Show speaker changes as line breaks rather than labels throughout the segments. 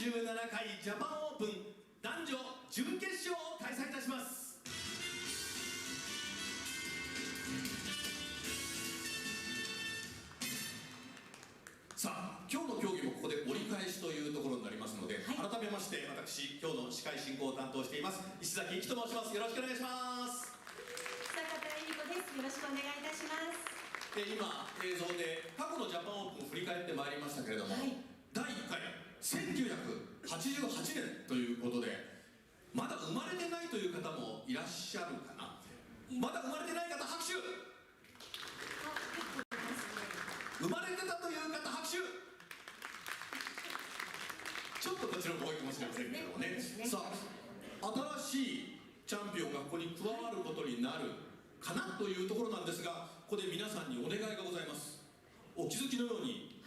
37回ジャパンオープン男女準決勝を開催いたします。さあ、今日の競技もここで折り返しというところになりますので、改めまして私、今日の司会進行を担当しています石崎一と申します。よろしくお願いします。
坂田恵理子です。よろしくお願いいたします。
今映像で過去のジャパンオープンを振り返ってまいりましたけれども、第1回1988年ということで、まだ生まれてないという方もいらっしゃるかな。まだ生まれてない方拍手。生まれてたという方拍手。ちょっとこっちの方が多いかもしれませんけどもね。さあ、新しいチャンピオンがここに加わることになるかなというところなんですが、ここで皆さんにお願いがございます。お気づきのように、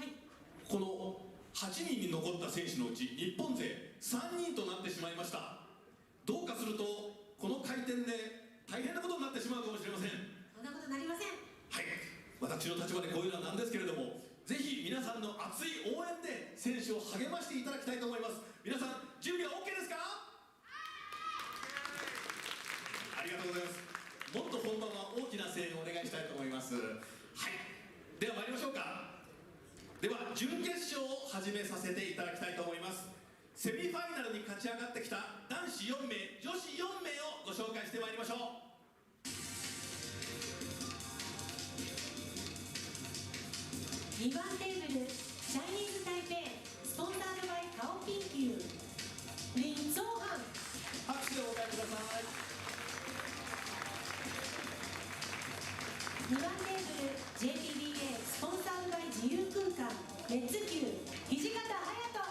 この8人に残った選手のうち日本勢3人となってしまいました。どうかするとこの回転で大変なことになってしまうかもしれません。
そんなことなりません。
はい、私の立場でこういうのはなんですけれども、ぜひ皆さんの熱い応援で選手を励ましていただきたいと思います。皆さん準備は OK ですか？ありがとうございます。もっと本番は大きな声援をお願いしたいと思います。はい、では参りましょうか。では準決勝を始めさせていただきたいと思います。セミファイナルに勝ち上がってきた男子4名女子4名をご紹介してまいりましょう。
2番テーブルチャイニーズ台北スポンサードバイカオピンキューリン・ゾーハン。
拍手でお迎えください。
2番テーブル JPBA スポンサードバイ自由空間レッツキュー土方隼人。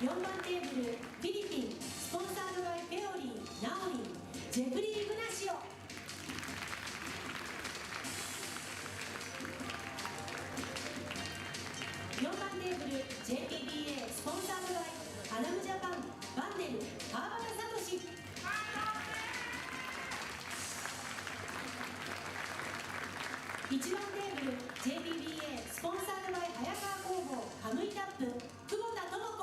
4番テーブルフィリピンスポンサードバイペオリンナオリンジェフリー・イグナシオ。4番テーブル JPBA スポンサードバイアナムジャパンバンネル川端聡。1番テーブル JPBA スポンサードバイ早川工房カムイタップ久保田智子。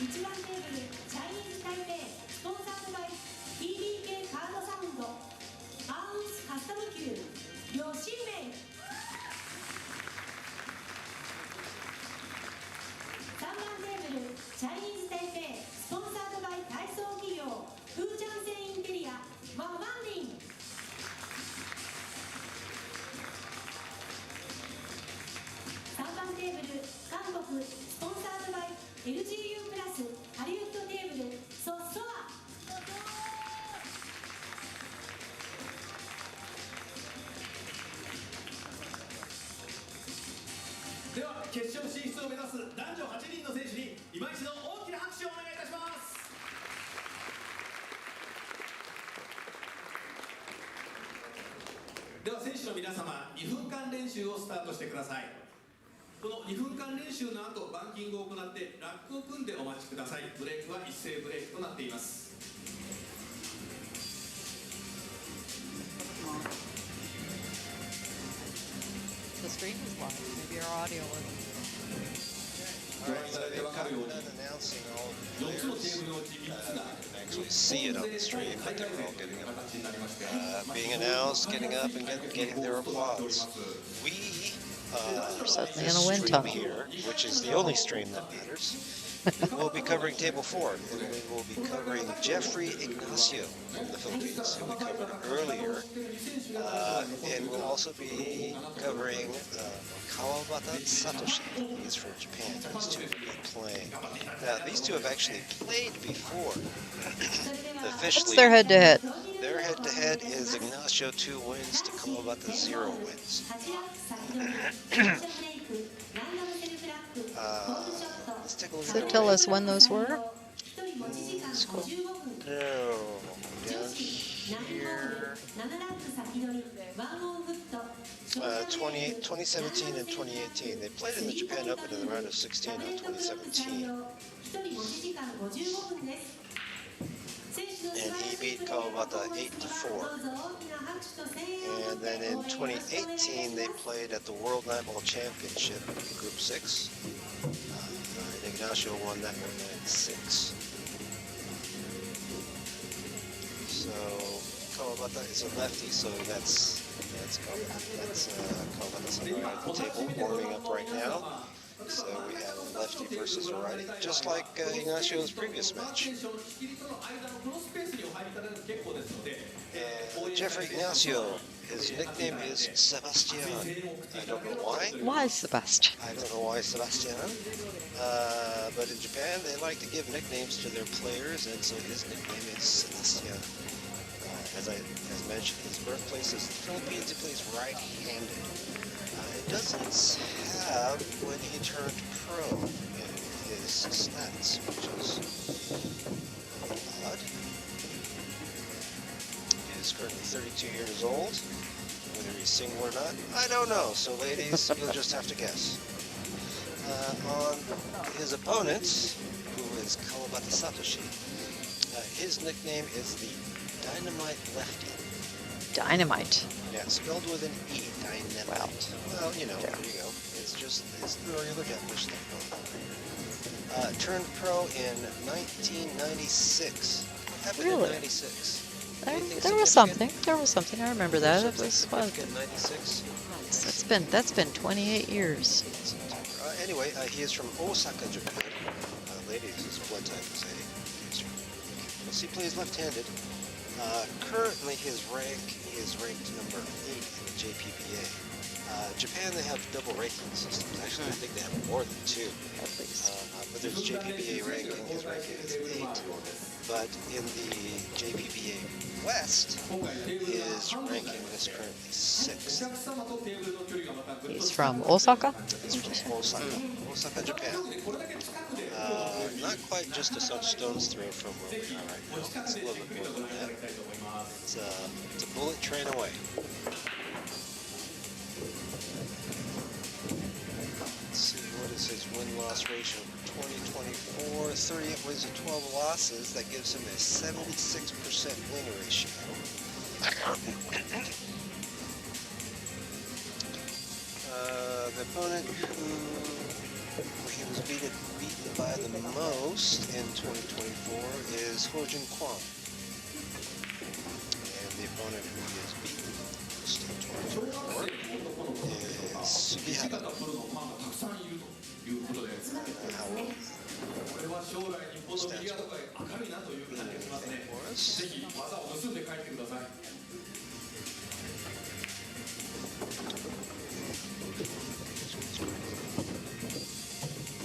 1番テーブルチャイニーズ台北スポンサードバイ TBK カードサウンドアウンスカスタム級両新名。3番テーブルチャイニーズ台北スポンサードバイ体操企業フーチャンセンインテリアワンワンリン。3番テーブル韓国スポンサードバイ LGU プラスハリウッドテーブルソッソア。
では決勝進出を目指す男女8人の選手に今一度大きな拍手をお願いいたします。では選手の皆様2分間練習をスタートしてください。この2分間練習の後バンキングを行ってラックを組んでお待ちください。ブレイクは一斉ブレイクとなっています。
The stream is live. Maybe our audio wasn't.
ご覧いただいて分かるように4つのテーブルのうち3つが
actually see it on the stream, but they're all getting up, being announced, getting up, and getting their applause. We
Suddenly
this
in a wind
stream
tunnel.
here, which is the only stream that matters, we'll be covering Table 4, and we will be covering Jeffrey Ignacio from the Philippines, who we covered earlier, and we'll also be covering Kawabata Satosshi. He's from Japan. These two will be playing. Now, these two have actually played before. Officially,
What's their head-to-head?
their head-to-head is Ignacio 2 wins to Kawabata 0 wins. Let's take a look
So
at
tell us when those were.
No, down here. 2017 and 2018. They played in the Japan Open in the round of 16 in 2017. And he beat Kawabata 8-4. And then in 2018, they played at the World Netball Championship, Group 6. And Ignacio won that one 9-6. So Kawabata is a lefty, so that's Kawabata's on the table, warming up right now. So we have a lefty versus a righty, just like Ignacio's previous match. And Jeffrey Ignacio, his nickname is Sebastian. I don't know why.
Why Sebastian?
I don't know why Sebastian. But in Japan, they like to give nicknames to their players, and so his nickname is Sebastian. As mentioned, his birthplace is the Philippines. He plays right-handed. It doesn't have when he turned pro in his stats, which is odd. He is currently 32 years old. Whether he's single or not, I don't know. So ladies, you'll just have to guess. On his opponent, who is Kawabata Satosshi, his nickname is the Dynamite Lefty.
Dynamite.
Yeah, spelled with an E, dynamite. Well, you know, there you go. It's the regular Japanese thing. Turned pro in 1996. What happened in 96?
There was something. There was something. I remember that. It was fun.
96.
That's been 28 years.
Anyway, he is from Osaka, Japan. Ladies, his blood type is A. He plays left-handed. Currently, his rank is ranked number 8 in the JPBA. Japan, they have double ranking systems. Actually, I think they have more than 2.
At least.
But there's JPBA ranking. His ranking is 8. But in the JPBA West, his ranking is currently 6th.
He's from Osaka?
He's from Osaka, Japan. Not quite just a stone's throw from where we are right now. It's a little bit more than that. It's a bullet train away. Let's see, what is his win-loss ratio for 2024? 38 wins and 12 losses. That gives him a 76% win ratio. The opponent who he was beaten by the most in 2024 is Hojin Kwon. And the opponent who he has beaten the most in 2024 is Sugihara.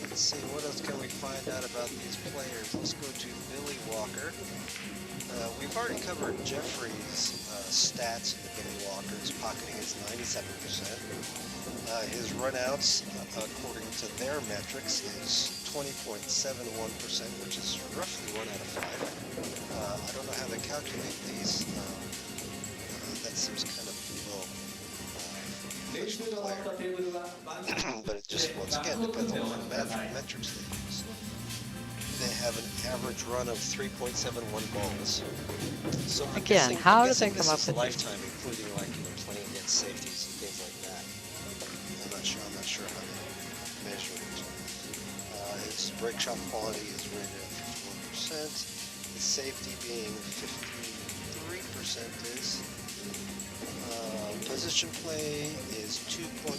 Let's see, what else can we find out about these players? Let's go to Billy Walker. We've already covered Jeffrey's stats in the Billy Walker. His pocketing is 97%. His runouts, according to their metrics, is 20.71%, which is roughly 1 out of 5. I don't know how they calculate these. That seems kind of low. But it just, once again, depends on what metrics they use. They have an average run of 3.71 balls. So
Again, how do they come up with
lifetime, including like playing against safeties and things like that? I'm not sure how they measure it. His break shot quality is rated at 51%. His safety being 53% is. Position play is 2.56,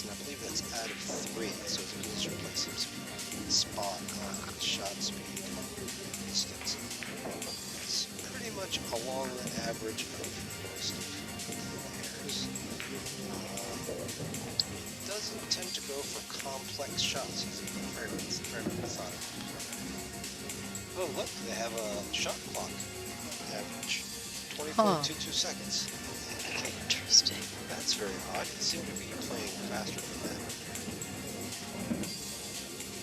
and I believe that's out of 3, so his position play seems to be spot on shot speed distance. It's pretty much along the average of most of the players. Doesn't tend to go for complex shots. He's very methodical. Oh, look, they have a shot clock average, 24.22 seconds.
Interesting.
That's very odd. He seemed to be playing faster than that.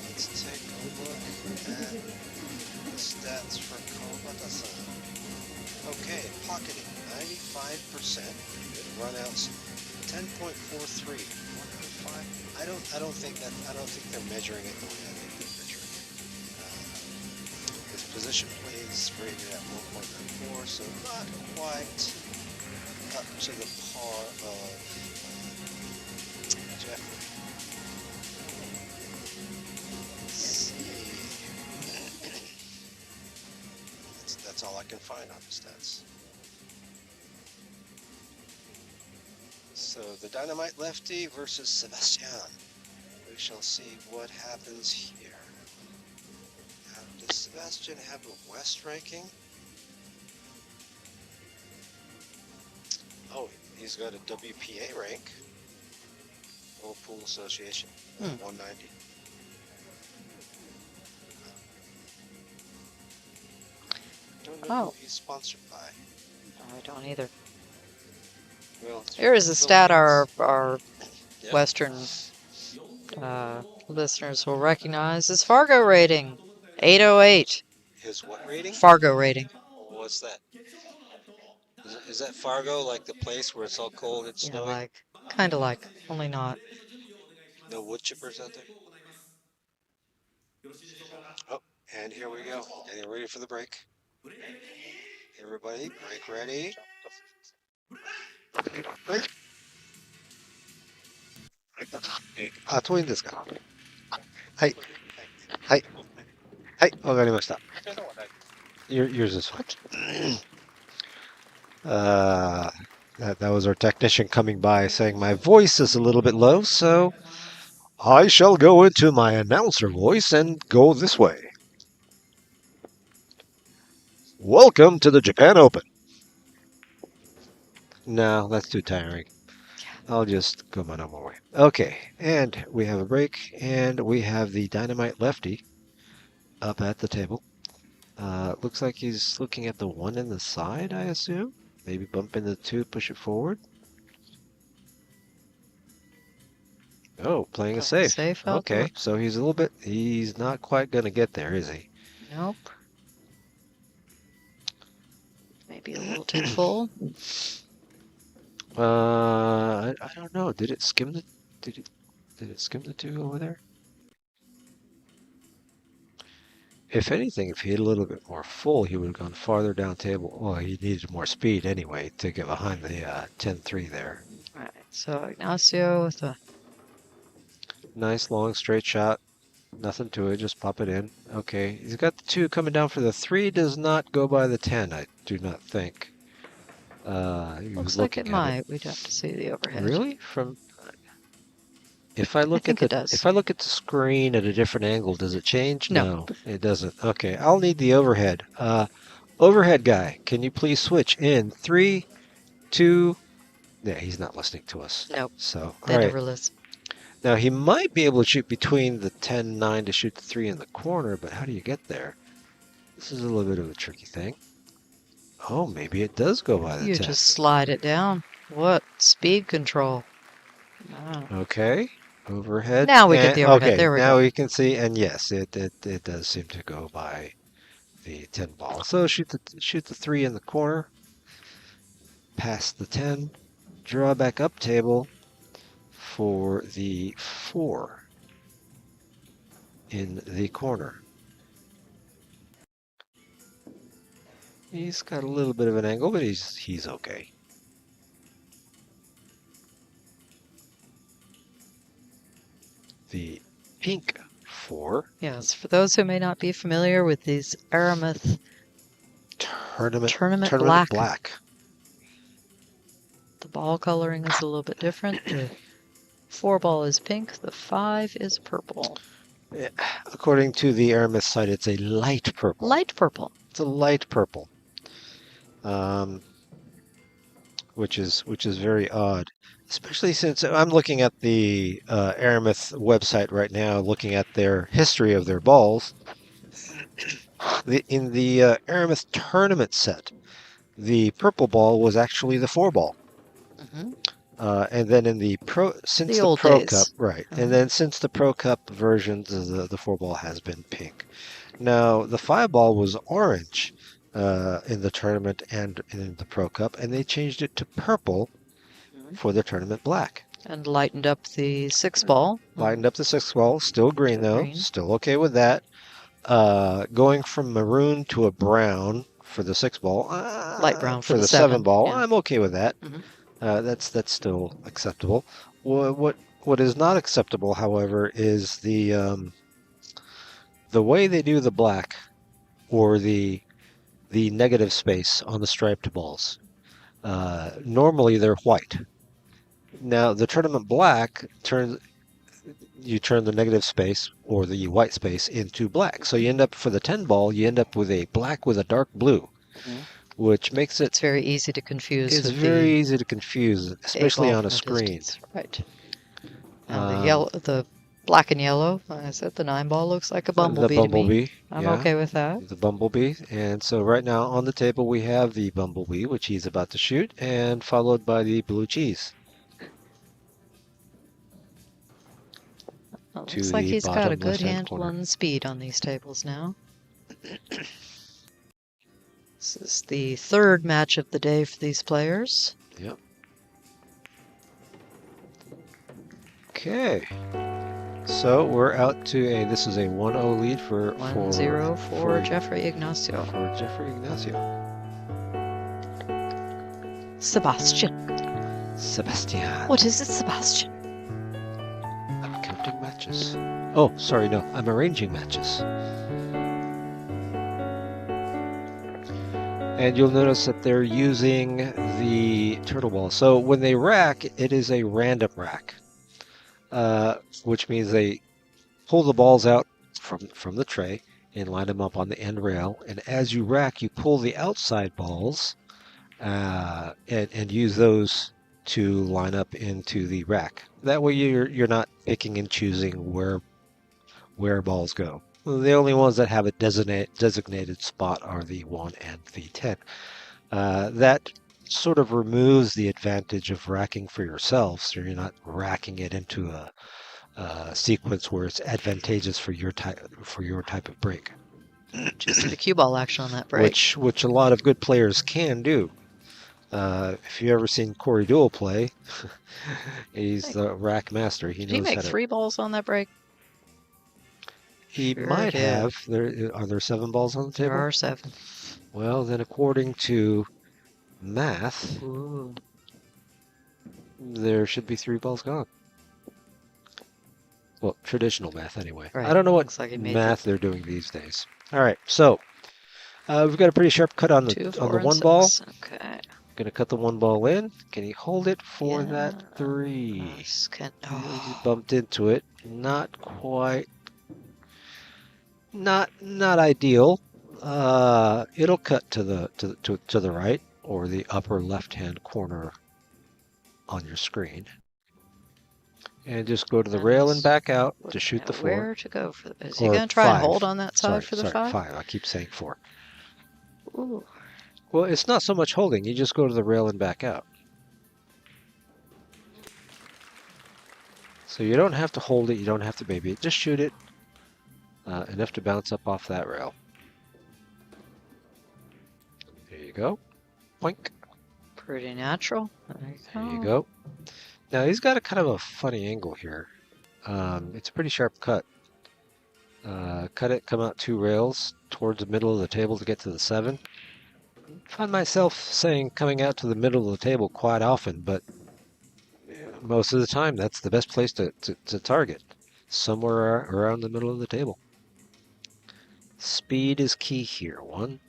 Let's take a look at the stats for Kawabata-san. Okay, pocketing 95%. Pretty good. Runouts 10.43. 1.5. I don't think they're measuring it the way I think they're measuring it. His position plays rated at 1.94, so not quite up to the par of Jeffrey. Let's see. That's all I can find on the stats. So the Dynamite Lefty versus Sebastian. We shall see what happens here. Now, does Sebastian have a West ranking? Oh, he's got a WPA rank. World Pool Association, 190. Don't know who he's sponsored by.
I don't either.
Well,
Here is a stat our
Yep.
Western listeners will recognize. His Fargo rating, 808.
His what rating?
Fargo rating.
What's that? Is that Fargo, like the place where it's all cold and
Yeah,
snowing?
kind of like, only not.
No wood chippers out there? Oh, and here we go. Getting ready for the break. Everybody, break ready. Break. あ、遠いんですか？はい。はい。はい、わかりました。Yours is fine. That was our technician coming by saying my voice is a little bit low, so I shall go into my announcer voice and go this way. Welcome to the Japan Open. No, that's too tiring. I'll just go my normal way. Okay, and we have a break, and we have the Dynamite Lefty up at the table. Looks like he's looking at the one in the side, I assume. Maybe bump into the two, push it forward. Oh, playing a safe.
Safe
Okay,
outdoor.
so he's not quite going to get there, is he?
Nope. Maybe a little too full.
I don't know. Did it skim the two over there? If anything, if he had a little bit more full, he would have gone farther down table. Well, he needed more speed anyway to get behind the 10-3 there.
All right, so Ignacio with a
Nice long straight shot. Nothing to it, just pop it in. Okay, he's got the 2 coming down for the 3. Does not go by the 10, I do not think. He
looks
was
like
looking
it
at
might. We'd have to see the overhead.
Really? If I look
think
at
it does.
if I look at the screen at a different angle, does it change?
No.
It doesn't. Okay, I'll need the overhead. Overhead guy, can you please switch in 3, 2? Yeah, he's not listening to us.
Nope.
So,
They
all right.
never listen.
Now he might be able to shoot between the 10-9 to shoot the 3 in the corner, but how do you get there? This is a little bit of a tricky thing. Oh, maybe it does go by the 10.
You just slide it down. What speed control? Wow.
Okay, overhead.
Now we get the overhead.
Okay,
There we
now
go.
we can see, and yes, it does seem to go by the 10 ball. So shoot the 3 in the corner, pass the 10, draw back up table for the 4 in the corner. He's got a little bit of an angle, but he's okay. The pink 4.
Yes, for those who may not be familiar with these Aramis Tournament black. The ball coloring is a little bit different. The 4 ball is pink, the 5 is purple.
According to the Aramis site, it's a light purple.
Light purple.
It's a light purple. Which is very odd. Especially since I'm looking at the Aramis website right now, looking at their history of their balls. In the Aramis tournament set, the purple ball was actually the 4 ball.
Mm-hmm.
And then in the Pro
days.
Cup, right? And then since the Pro Cup versions, the 4 ball has been pink. Now the 5 ball was orange in the tournament and in the Pro Cup, and they changed it to purple for the tournament black.
And lightened up the 6 ball.
Lightened up the 6 ball, still green though, still okay with that.
going from maroon to a brown for the 6 ball.
Light brown
for the 7 ball.
yeah.
I'm okay with that. That's still acceptable. What is not acceptable, however, is the way they do the black or the negative space on the striped balls. Normally they're white. Now the tournament black you turn the negative space or the white space into black. So you end up, for the 10 ball, you end up with a black with a dark blue, which makes
It's very easy to confuse.
It's
with
very
the
easy to confuse, especially on a screen.
distance. Right. Now the black and yellow, like I said, the 9 ball looks like a bumblebee.
The bumblebee.
To me. I'm
yeah,
okay with that.
the bumblebee. And so right now on the table we have the bumblebee, which he's about to shoot, and followed by the blue cheese.
Well,
to
looks like
the
he's got a
bottom
good
left-hand
handle
corner.
on the speed on these tables now. This is the 3rd match of the day for these players.
Yep. Okay. So we're out to this is a 1-0 lead for
1-0 for Jeffrey Ignacio.
For Jeffrey Ignacio.
Sebastian.
Sebastian.
What is it, Sebastian?
I'm counting matches. Oh, sorry, no. I'm arranging matches. And you'll notice that they're using the turtle ball. So when they rack, it is a random rack, which means they pull the balls out from the tray and line them up on the end rail. And as you rack, you pull the outside balls and use those to line up into the rack. That way you're not picking and choosing where balls go. The only ones that have a designated spot are the 1 and the 10. That sort of removes the advantage of racking for yourself, so you're not racking it into a sequence where it's advantageous for your type of break.
Just the cue ball action on that break.
Which a lot of good players can do. If you've ever seen Corey Duell play, he's the rack master. Did
he make 3 balls on that break?
He might have. Are there 7 balls on the table?
There are 7.
Well, then according to math, there should be 3 balls gone. Well, traditional math anyway.
Right.
I don't know what
like
math they're doing these days. All right, so we've got a pretty sharp cut on the
2, 4,
on the
and
1
6.
ball.
Okay.
Gonna cut the 1 ball in. Can he hold it for that 3?
Nice.
He bumped into it. Not quite. Not ideal. It'll cut to the right or the upper left-hand corner on your screen, and just go to the rail and back out to shoot the 4.
Where to go for the? Is he going to try and hold on that side for the 5?
5. I keep saying 4.
Ooh.
Well, it's not so much holding. You just go to the rail and back out. So you don't have to hold it. You don't have to baby it. Just shoot it. Enough to bounce up off that rail. There you go. Boink.
Pretty natural.
There you go. Now he's got a kind of a funny angle here. It's a pretty sharp cut. Cut it, come out 2 rails towards the middle of the table to get to the 7. I find myself saying coming out to the middle of the table quite often, but most of the time that's the best place to target. Somewhere around the middle of the table. Speed is key here. 1,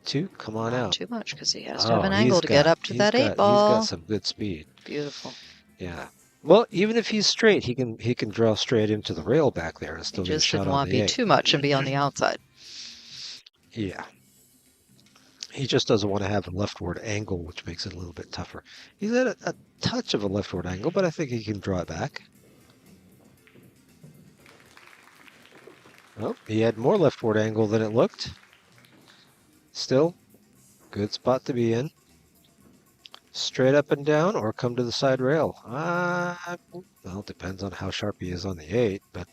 2, come on
Not
out.
too much because he has to have an angle to get up to that 8 ball.
He's got some good speed.
Beautiful.
Yeah. Well, even if he's straight, he can draw straight into the rail back there and still get a
Just
shot
didn't
on
want
the
to be
8.
too much and be on the outside.
Yeah. He just doesn't want to have a leftward angle, which makes it a little bit tougher. He's at a touch of a leftward angle, but I think he can draw it back. Oh, he had more leftward angle than it looked. Still, good spot to be in. Straight up and down or come to the side rail. Well, it depends on how sharp he is on the 8, but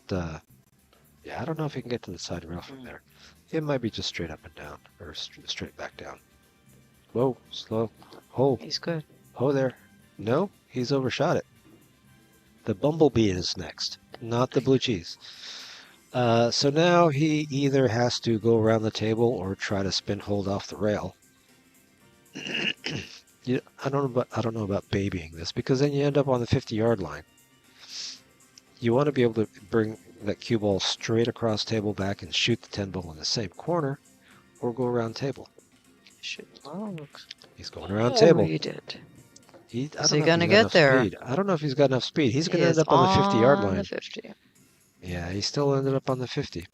yeah, I don't know if he can get to the side rail from there. It might be just straight up and down, or straight back down. Whoa, slow. Oh,
He's good.
oh there. No, he's overshot it. The bumblebee is next, not the blue cheese. So now he either has to go around the table or try to spin hold off the rail. I don't know about babying this, because then you end up on the 50-yard line. You want to be able to bring that cue ball straight across table back and shoot the 10 ball in the same corner, or go around table.
Should look.
He's going around table.
He did.
Is
he gonna get there?
Speed. I don't know if he's got enough speed. He's going to
He
end
is
up on the 50-yard
on
line.
the 50.
Yeah, he still ended up on the 50.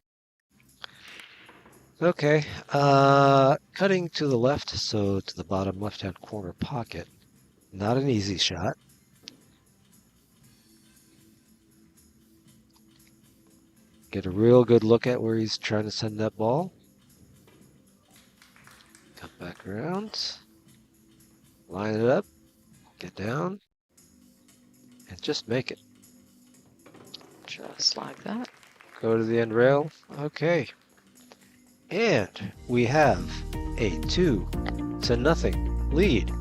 Okay, cutting to the left, so to the bottom left-hand corner pocket. Not an easy shot. Get a real good look at where he's trying to send that ball. Come back around. Line it up. Get down. And just make it.
Just like that.
Go to the end rail. Okay. And we have a 2-0 lead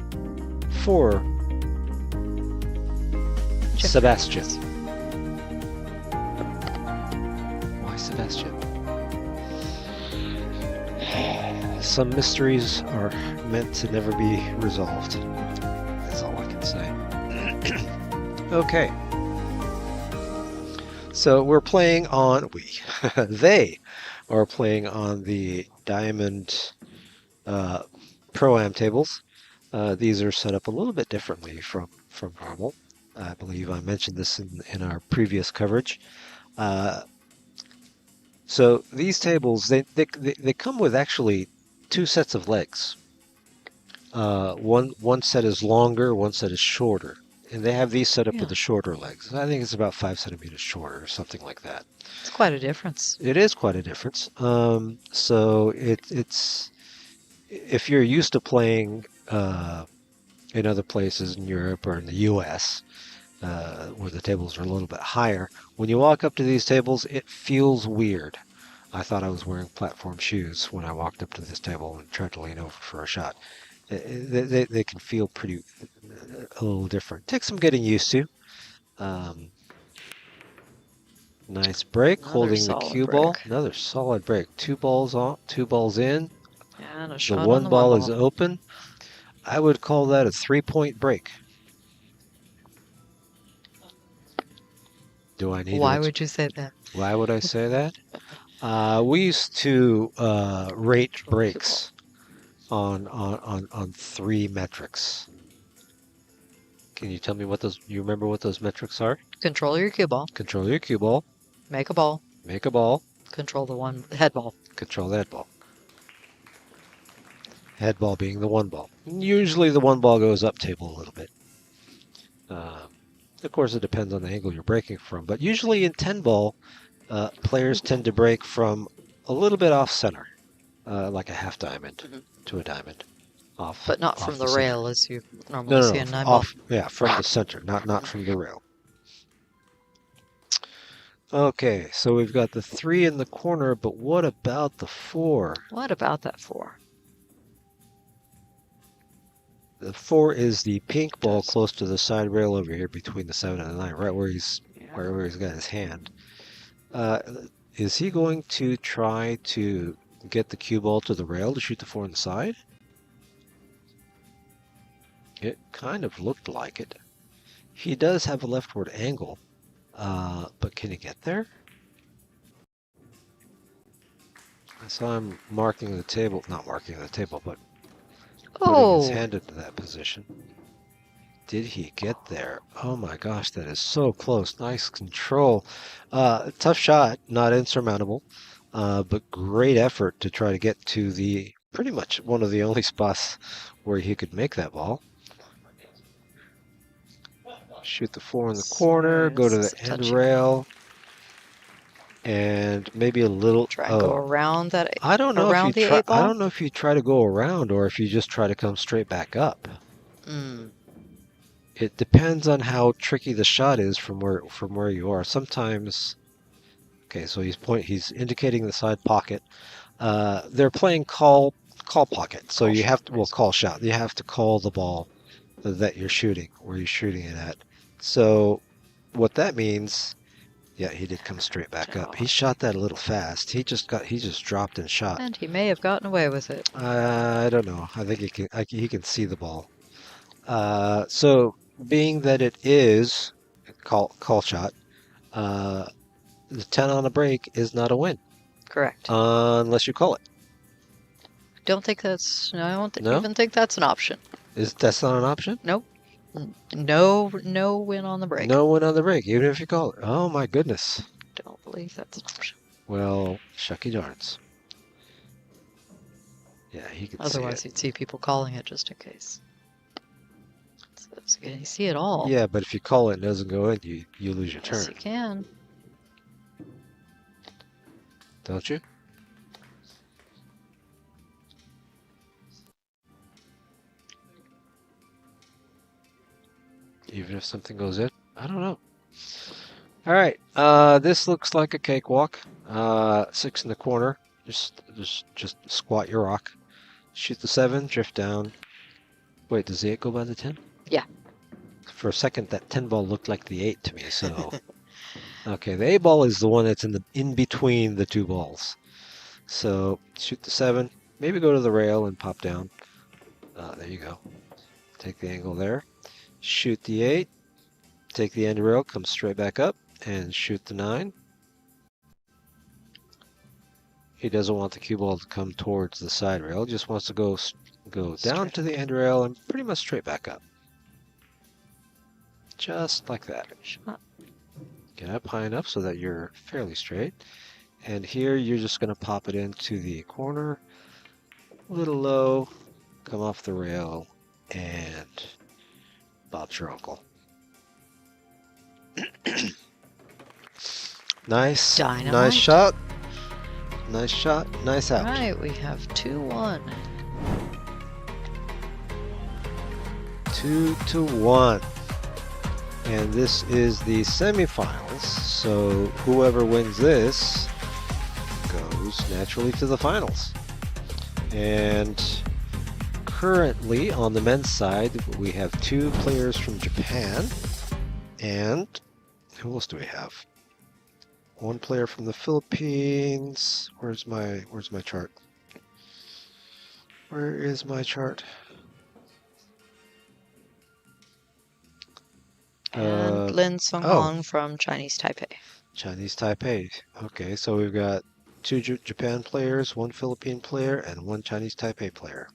for Sebastian. Why Sebastian? Some mysteries are meant to never be resolved. That's all I can say. Okay. So we're playing on, they are playing on the Diamond Pro-Am tables. These are set up a little bit differently from normal. I believe I mentioned this in our previous coverage. So these tables, they come with actually 2 sets of legs. One set is longer, one set is shorter. And they have these set up with the shorter legs. I think it's about 5 centimeters shorter or something like that.
It's quite a difference.
It is quite a difference. So it's if you're used to playing in other places in Europe or in the U.S. Where the tables are a little bit higher, when you walk up to these tables, it feels weird. I thought I was wearing platform shoes when I walked up to this table and tried to lean over for a shot. They can feel a little different. Takes some getting used to. Nice break, holding the cue ball. Another solid break. 2 balls on, 2 balls in.
And a shot
The one
on the
ball
one
is open. I would call that a 3-point break. Do I need?
Why would you say that?
Why would I say that? We used to rate breaks on 3 metrics. Can you tell me what those? You remember what those metrics are?
Control your cue ball.
Control your cue ball.
Make a ball.
Make a ball.
Control the head ball.
Control the head ball. Head ball being the 1 ball. Usually the 1 ball goes up table a little bit. Of course, it depends on the angle you're breaking from. But usually in 10 ball, players tend to break from a little bit off center, like a half diamond to a diamond. Off,
but not
off
from the
center.
rail as you normally see in 9 ball.
Yeah, from the center, not from the rail. Okay, so we've got the 3 in the corner, but what about the 4?
What about that 4?
The 4 is the pink ball close to the side rail over here between the 7 and the 9, right where he's got his hand. Is he going to try to get the cue ball to the rail to shoot the 4 on the side? It kind of looked like it. He does have a leftward angle, but can he get there? I saw him marking the table, not marking the table, but putting his hand into that position. Did he get there? Oh my gosh, that is so close. Nice control. Tough shot, not insurmountable, but great effort to try to get to the pretty much one of the only spots where he could make that ball. Shoot the 4 in the corner, go to the end rail, and maybe a little.
Try and go around that.
I don't know
around
if you
the 8 ball?
I don't know if you try to go around or if you just try to come straight back up. It depends on how tricky the shot is from where you are. Sometimes, okay, so he's indicating the side pocket. They're playing call pocket, so you have to call shot. You have to call the ball that you're shooting, where you're shooting it at. So what that means Yeah, he did come straight back
10
up. He
off.
shot that a little fast. He just dropped and shot.
And he may have gotten away with it.
I don't know. I think he can see the ball. So being that it is call shot, the 10 on a break is not a win
Correct.
unless you call it.
I don't
No?
even think that's an option.
That's not an option?
Nope. No win on the break.
No win on the break, even if you call it. Oh my goodness.
Don't believe that's an option.
Well, shucky darns. Yeah, he could
Otherwise,
see
you'd see people calling it just in case. So, you see it all.
it. Yeah, but if you call it and it doesn't go in, you lose your
Yes,
turn,
you can.
don't you? Even if something goes in? I don't know. All right, this looks like a cakewalk. 6 in the corner. Just squat your rock. Shoot the 7, drift down. Wait, does the 8 go by the 10?
Yeah.
For a second, that 10 ball looked like the 8 to me, so... Okay, the 8 ball is the one that's in between the 2 balls. So, shoot the 7. Maybe go to the rail and pop down. There you go. Take the angle there. Shoot the 8. Take the end rail, come straight back up, and shoot the 9. He doesn't want the cue ball to come towards the side rail. He just wants to go down
Straight.
to the end rail and pretty much straight back up. Just like that.
Shot.
Get up high enough so that you're fairly straight. And here you're just going to pop it into the corner. A little low. Come off the rail. And Bob's your uncle. Nice.
Dynamite.
Nice shot. Nice shot. Nice out.
Alright, we have 2-1.
2-1. And this is the semifinals, so whoever wins this goes naturally to the finals. And currently on the men's side, we have 2 players from Japan, and who else do we have? 1 player from the Philippines. Where's my chart? Where is my chart?
And Lin Songhong from Chinese Taipei.
Chinese Taipei. Okay, so we've got 2 Japan players, 1 Philippine player, and 1 Chinese Taipei player.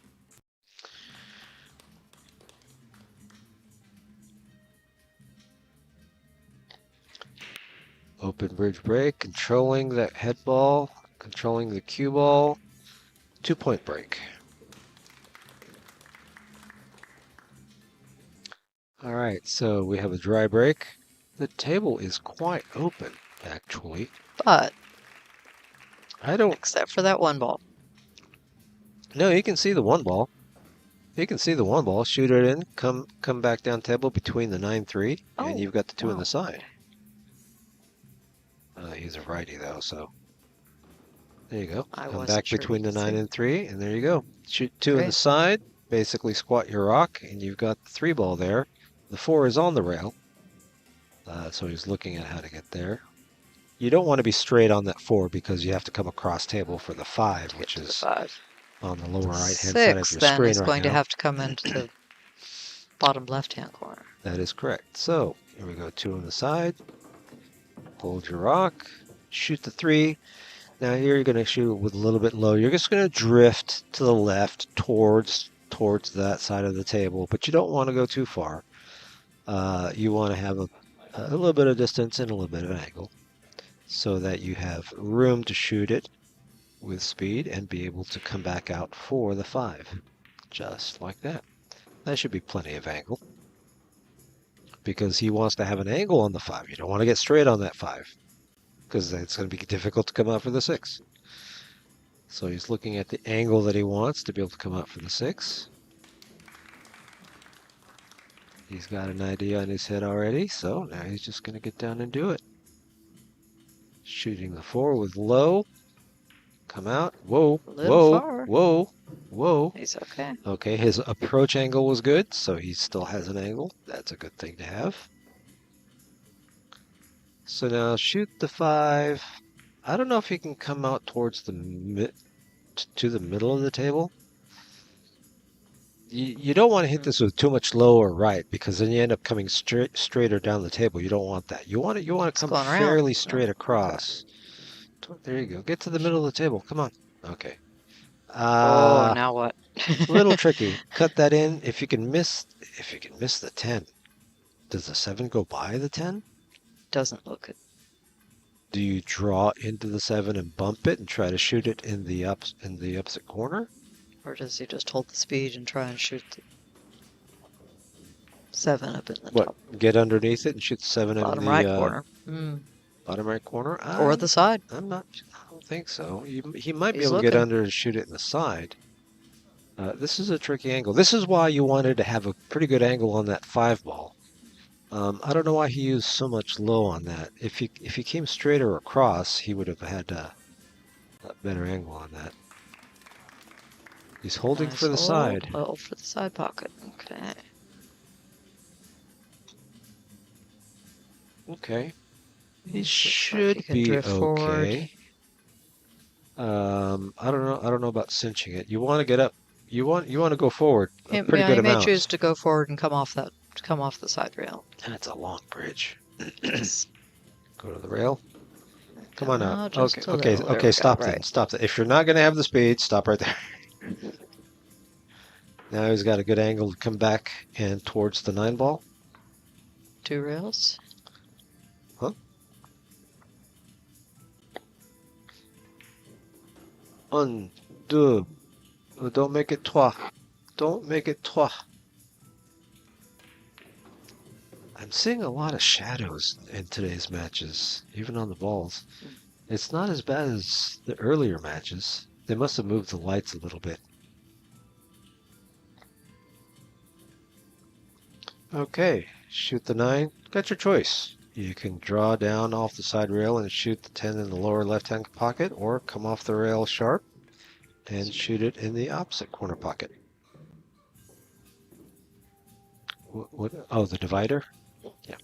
Open bridge break, controlling that head ball, controlling the cue ball, 2-point break. All right, so we have a dry break. The table is quite open, actually.
But,
I don't...
except for that 1 ball.
No, you can see the 1 ball. You can see the 1 ball. Shoot it in. Come back down table between the 9-3, and you've got the 2 on the side. He's a righty though, so there you go. Come back between the 9 and 3, and there you go. Shoot 2 on the side. Basically squat your rock, and you've got the 3 ball there. The 4 is on the rail, so he's looking at how to get there. You don't want to be straight on that 4 because you have to come across table for the 5, which is
5.
on the lower right-hand side of your
6 then
screen
is
right
going to
now.
have to come into the bottom left-hand corner.
That is correct. So here we go, 2 on the side. Hold your rock. Shoot the 3. Now here you're going to shoot with a little bit low. You're just going to drift to the left towards that side of the table, but you don't want to go too far. You want to have a little bit of distance and a little bit of angle so that you have room to shoot it with speed and be able to come back out for the 5. Just like that. That should be plenty of angle, because he wants to have an angle on the 5. You don't want to get straight on that 5, because it's going to be difficult to come out for the 6. So he's looking at the angle that he wants to be able to come out for the 6. He's got an idea on his head already, so now he's just going to get down and do it. Shooting the 4 with low. Come out. Whoa, whoa,
Far.
whoa, whoa.
He's okay.
Okay, his approach angle was good, so he still has an angle. That's a good thing to have. So now shoot the 5. I don't know if he can come out towards the to the middle of the table. You don't want to hit this with too much low or right, because then you end up coming straighter down the table. You don't want that. You want to come
going around.
fairly straight
Oh,
across. There you go. Get to the middle of the table. Come on. Okay.
Oh, now what?
A little tricky. Cut that in. If you can miss the 10, does the 7 go by the 10?
Doesn't look it.
Do you draw into the 7 and bump it and try to shoot it in the opposite corner?
Or does he just hold the speed and try and shoot the 7 up in the
What?
top?
Get underneath it and shoot the 7 in
Bottom
the
right corner.
bottom right corner?
Or the side.
I don't think so. He might be
He's
able to get
looking.
under and shoot it in the side. This is a tricky angle. This is why you wanted to have a pretty good angle on that 5 ball. I don't know why he used so much low on that. If he came straighter across, he would have had a better angle on that. He's holding
Nice
for the
hold.
side.
Hold for the side pocket. Okay.
Okay. He
Looks like
should
he can
be
drift forward.
okay. I don't know. I don't know about cinching it. You want to get up. You want to go forward a pretty good
He may
amount.
choose to go forward and come off the side rail.
That's a long bridge.
Yes.
Go to the rail. Come on
Oh,
out.
just
Okay,
a
okay,
little. There
okay.
we
Stop
go,
then.
right.
Stop that. If you're not going to have the speed, stop right there. Now he's got a good angle to come back and towards the 9 ball.
2 rails.
Huh? Un, deux. Don't make it trois. Don't make it trois. I'm seeing a lot of shadows in today's matches, even on the balls. It's not as bad as the earlier matches. They must have moved the lights a little bit. Okay, shoot the 9. Got your choice. You can draw down off the side rail and shoot the 10 in the lower left-hand pocket, or come off the rail sharp and shoot it in the opposite corner pocket. What? Oh, the divider? Yeah.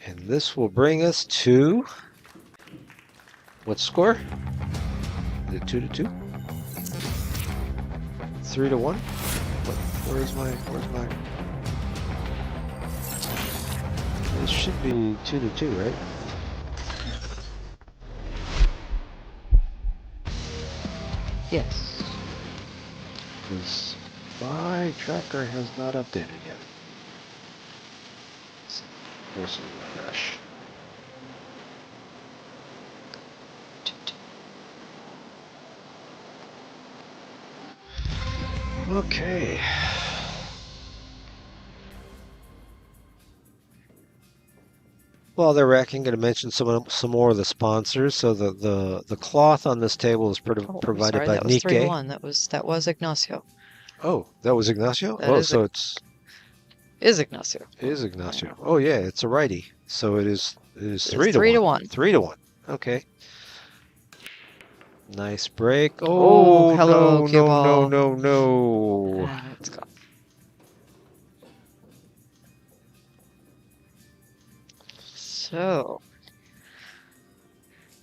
And this will bring us to what score? Is it 2-2? 3-1? Where's my? It should be 2-2, right?
Yes.
Because my tracker has not updated yet. There's some refresh. Okay. While they're racking, going to mention some more of the sponsors. So the cloth on this table is provided
sorry,
by
that was
Nikkei.
3-1. That was Ignacio.
Oh, that was Ignacio?
That
Oh,
is
so
Is Ignacio.
it is Ignacio. Oh yeah, it's a righty. So it is 3-1.
3-1.
3-1. Okay. Nice break.
Oh,
Oh,
hello, cue
no,
ball.
no.
And it's gone. So,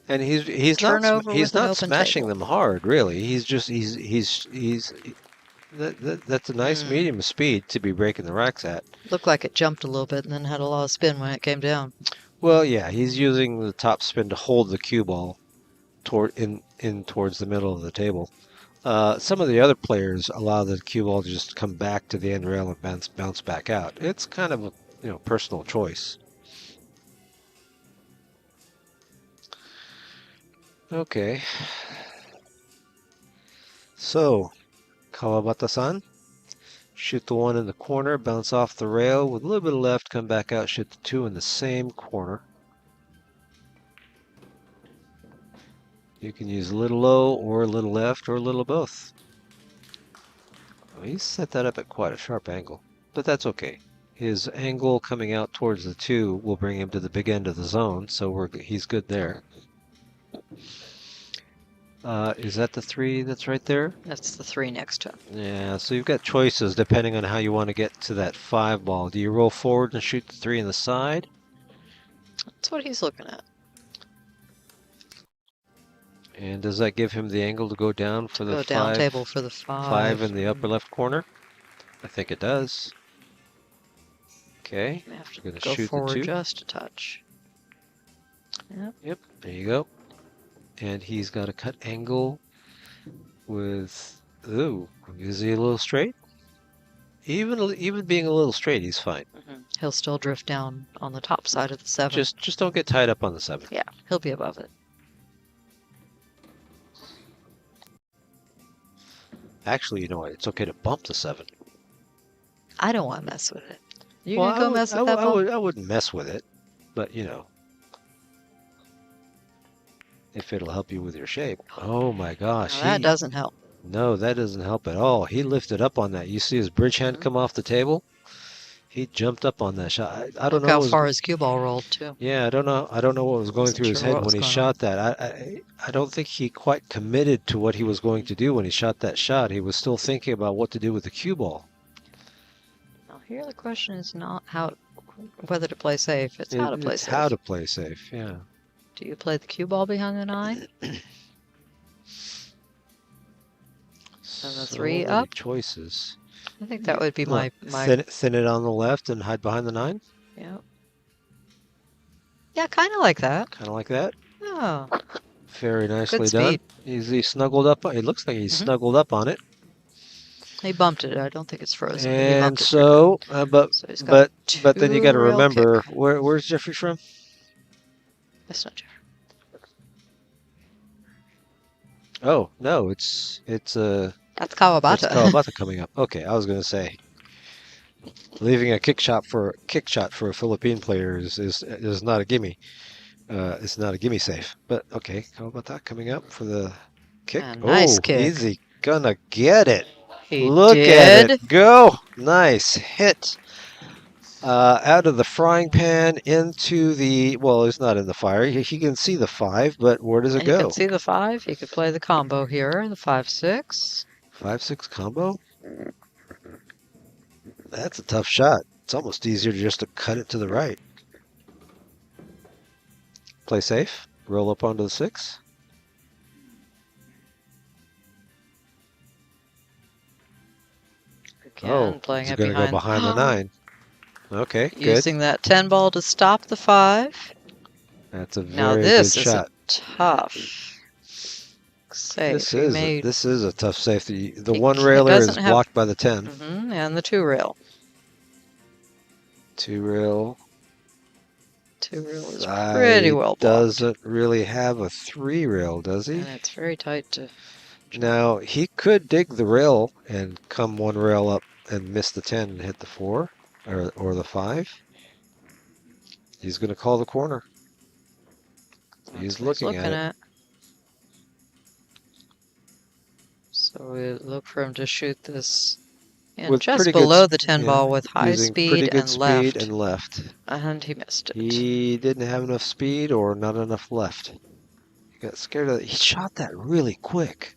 And he's
Turnover
not
with an open
smashing
table.
them hard, really. He's that's a nice medium speed to be breaking the racks at.
looked like it jumped a little bit and then had a lot of spin when it came down.
Well, yeah, he's using the top spin to hold the cue ball towards the middle of the table. Some of the other players allow the cue ball to just come back to the end rail and bounce back out. It's kind of a personal choice. Okay. So, Kawabata-san, shoot the 1 in the corner, bounce off the rail with a little bit of left, come back out, shoot the 2 in the same corner. You can use a little low or a little left or a little both. Well, he set that up at quite a sharp angle, but that's okay. His angle coming out towards the 2 will bring him to the big end of the zone, so he's good there. Is that the 3 that's right there?
That's the 3 next to him.
Yeah, so you've got choices depending on how you want to get to that 5 ball. Do you roll forward and shoot the 3 in the side?
That's what he's looking at.
And does that give him the angle to go down for the
Go
5?
down table for the 5.
5 in the upper left corner? I think it does. Okay.
You have to
Gonna
go
shoot the
forward
2.
just a touch. Yep.
Yep, there you go. And he's got a cut angle with... Ooh, is he a little straight? Even being a little straight, he's fine.
He'll still drift down on the top side of the 7.
Just don't get tied up on the 7.
Yeah, he'll be above it.
Actually, you know what? It's okay to bump the 7.
I don't want to mess with it. You
Well,
gonna go mess with that ball?
I wouldn't mess with it, but you know, if it'll help you with your shape. Oh my gosh.
No, that doesn't help.
No, that doesn't help at all. He lifted up on that. You see his bridge hand come off the table? He jumped up on that shot. I don't
Look
know
how
what
far his cue ball rolled too.
Yeah, I don't know what was going
Wasn't
through his
sure
head
what was
when he
going
shot that. I don't think he quite committed to what he was going to do when he shot that shot. He was still thinking about what to do with the cue ball.
Now here the question is not whether to play safe. It's how to play
It's
safe.
how to play safe, yeah.
Do you play the cue ball behind the 9? And the 3
many
up?
choices.
I think that would be my
Thin it on the left and hide behind the 9?
yeah. Yeah, kind of like that.
Kind of like that.
Oh,
Very nicely
good
done.
speed.
Is he snuggled up? It looks like he's snuggled up on it.
He bumped it. I don't think it's frozen. But he
And
bumped it
so,
so he's got
but then you got to
two real
remember,
kick.
where's Jeffrey from?
That's not Jeffrey.
Oh no, it's
That's
That's
Kawabata.
Kawabata coming up. Okay, I was going to say, leaving a kick shot for a Philippine player is not a gimme. It's not a gimme safe. But okay, Kawabata coming up for the kick.
A nice kick.
Is he gonna get it?
He
Look
did.
at it go! Nice hit. Out of the frying pan into the, well, it's not in the fire. He can see the 5, but where does it
You
go?
can see the 5. He could play the combo here, the 5-6.
5-6 combo? That's a tough shot. It's almost easier just to cut it to the right. Play safe. Roll up onto the 6.
Again, playing
he's
it
going to go behind the 9. Okay, good.
Using that 10 ball to stop the 5.
That's a
Now
very
this
good
is
shot.
a tough save.
This is a tough safe. The
He-
one
he
railer is
doesn't have-
blocked by the 10.
And the 2 rail.
2 rail.
2 rail is pretty well blocked.
Doesn't really have a 3 rail, does he?
And it's very tight to...
Now, he could dig the rail and come 1 rail up and miss the 10 and hit the 4 or the 5. He's going to call the corner. He's looking at it.
So we look for him to shoot this in
With
just
pretty good
below the 10 ball with high
using pretty
speed
good
and
speed
left.
and left.
And he missed it.
He didn't have enough speed or not enough left. He got scared of it. He shot that really quick.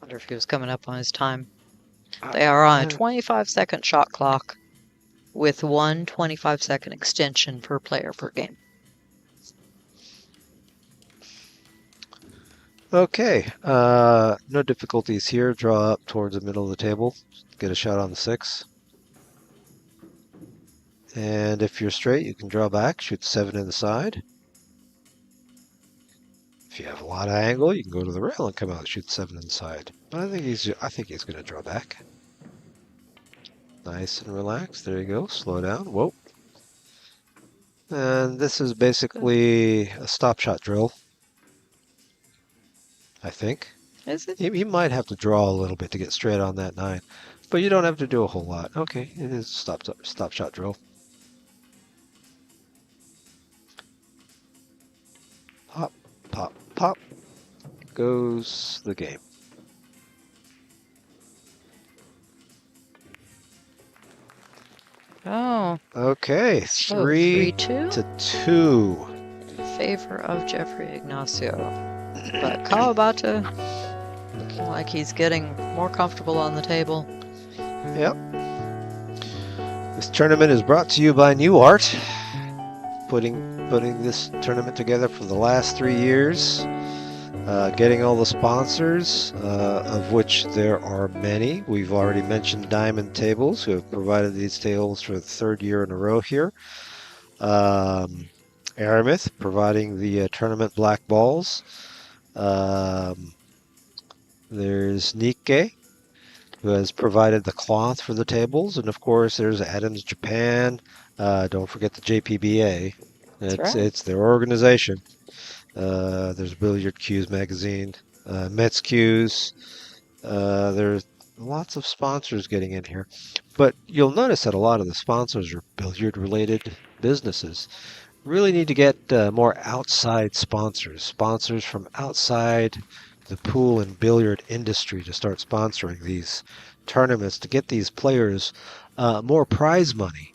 Wonder if he was coming up on his time. They are on a 25-second shot clock with 1 25-second extension per player per game.
Okay, no difficulties here. Draw up towards the middle of the table. Get a shot on the 6. And if you're straight, you can draw back, shoot 7 in the side. If you have a lot of angle, you can go to the rail and come out and shoot 7 in the side. But I think he's going to draw back. Nice and relaxed. There you go. Slow down. Whoa. And this is basically a stop shot drill. I think.
Is it?
He might have to draw a little bit to get straight on that 9. But you don't have to do a whole lot. Okay, it is stop shot drill. Pop, pop, pop. Goes the game.
Oh,
Okay,
so
3
3-2
to 2.
in favor of Jeffrey Ignacio. But Kawabata looking like he's getting more comfortable on the table.
Yep. This tournament is brought to you by New Art, putting this tournament together for the last 3 years, getting all the sponsors, of which there are many. We've already mentioned Diamond Tables, who have provided these tables for the 3rd year in a row here. Aramith providing the tournament black balls. There's Nikkei, who has provided the cloth for the tables, and of course there's Adams Japan. Don't forget the JPBA. It's their organization. There's Billiard Cues magazine, Mets Cues. There's lots of sponsors getting in here, but you'll notice that a lot of the sponsors are billiard-related businesses. Really need to get more outside sponsors from outside the pool and billiard industry to start sponsoring these tournaments to get these players more prize money.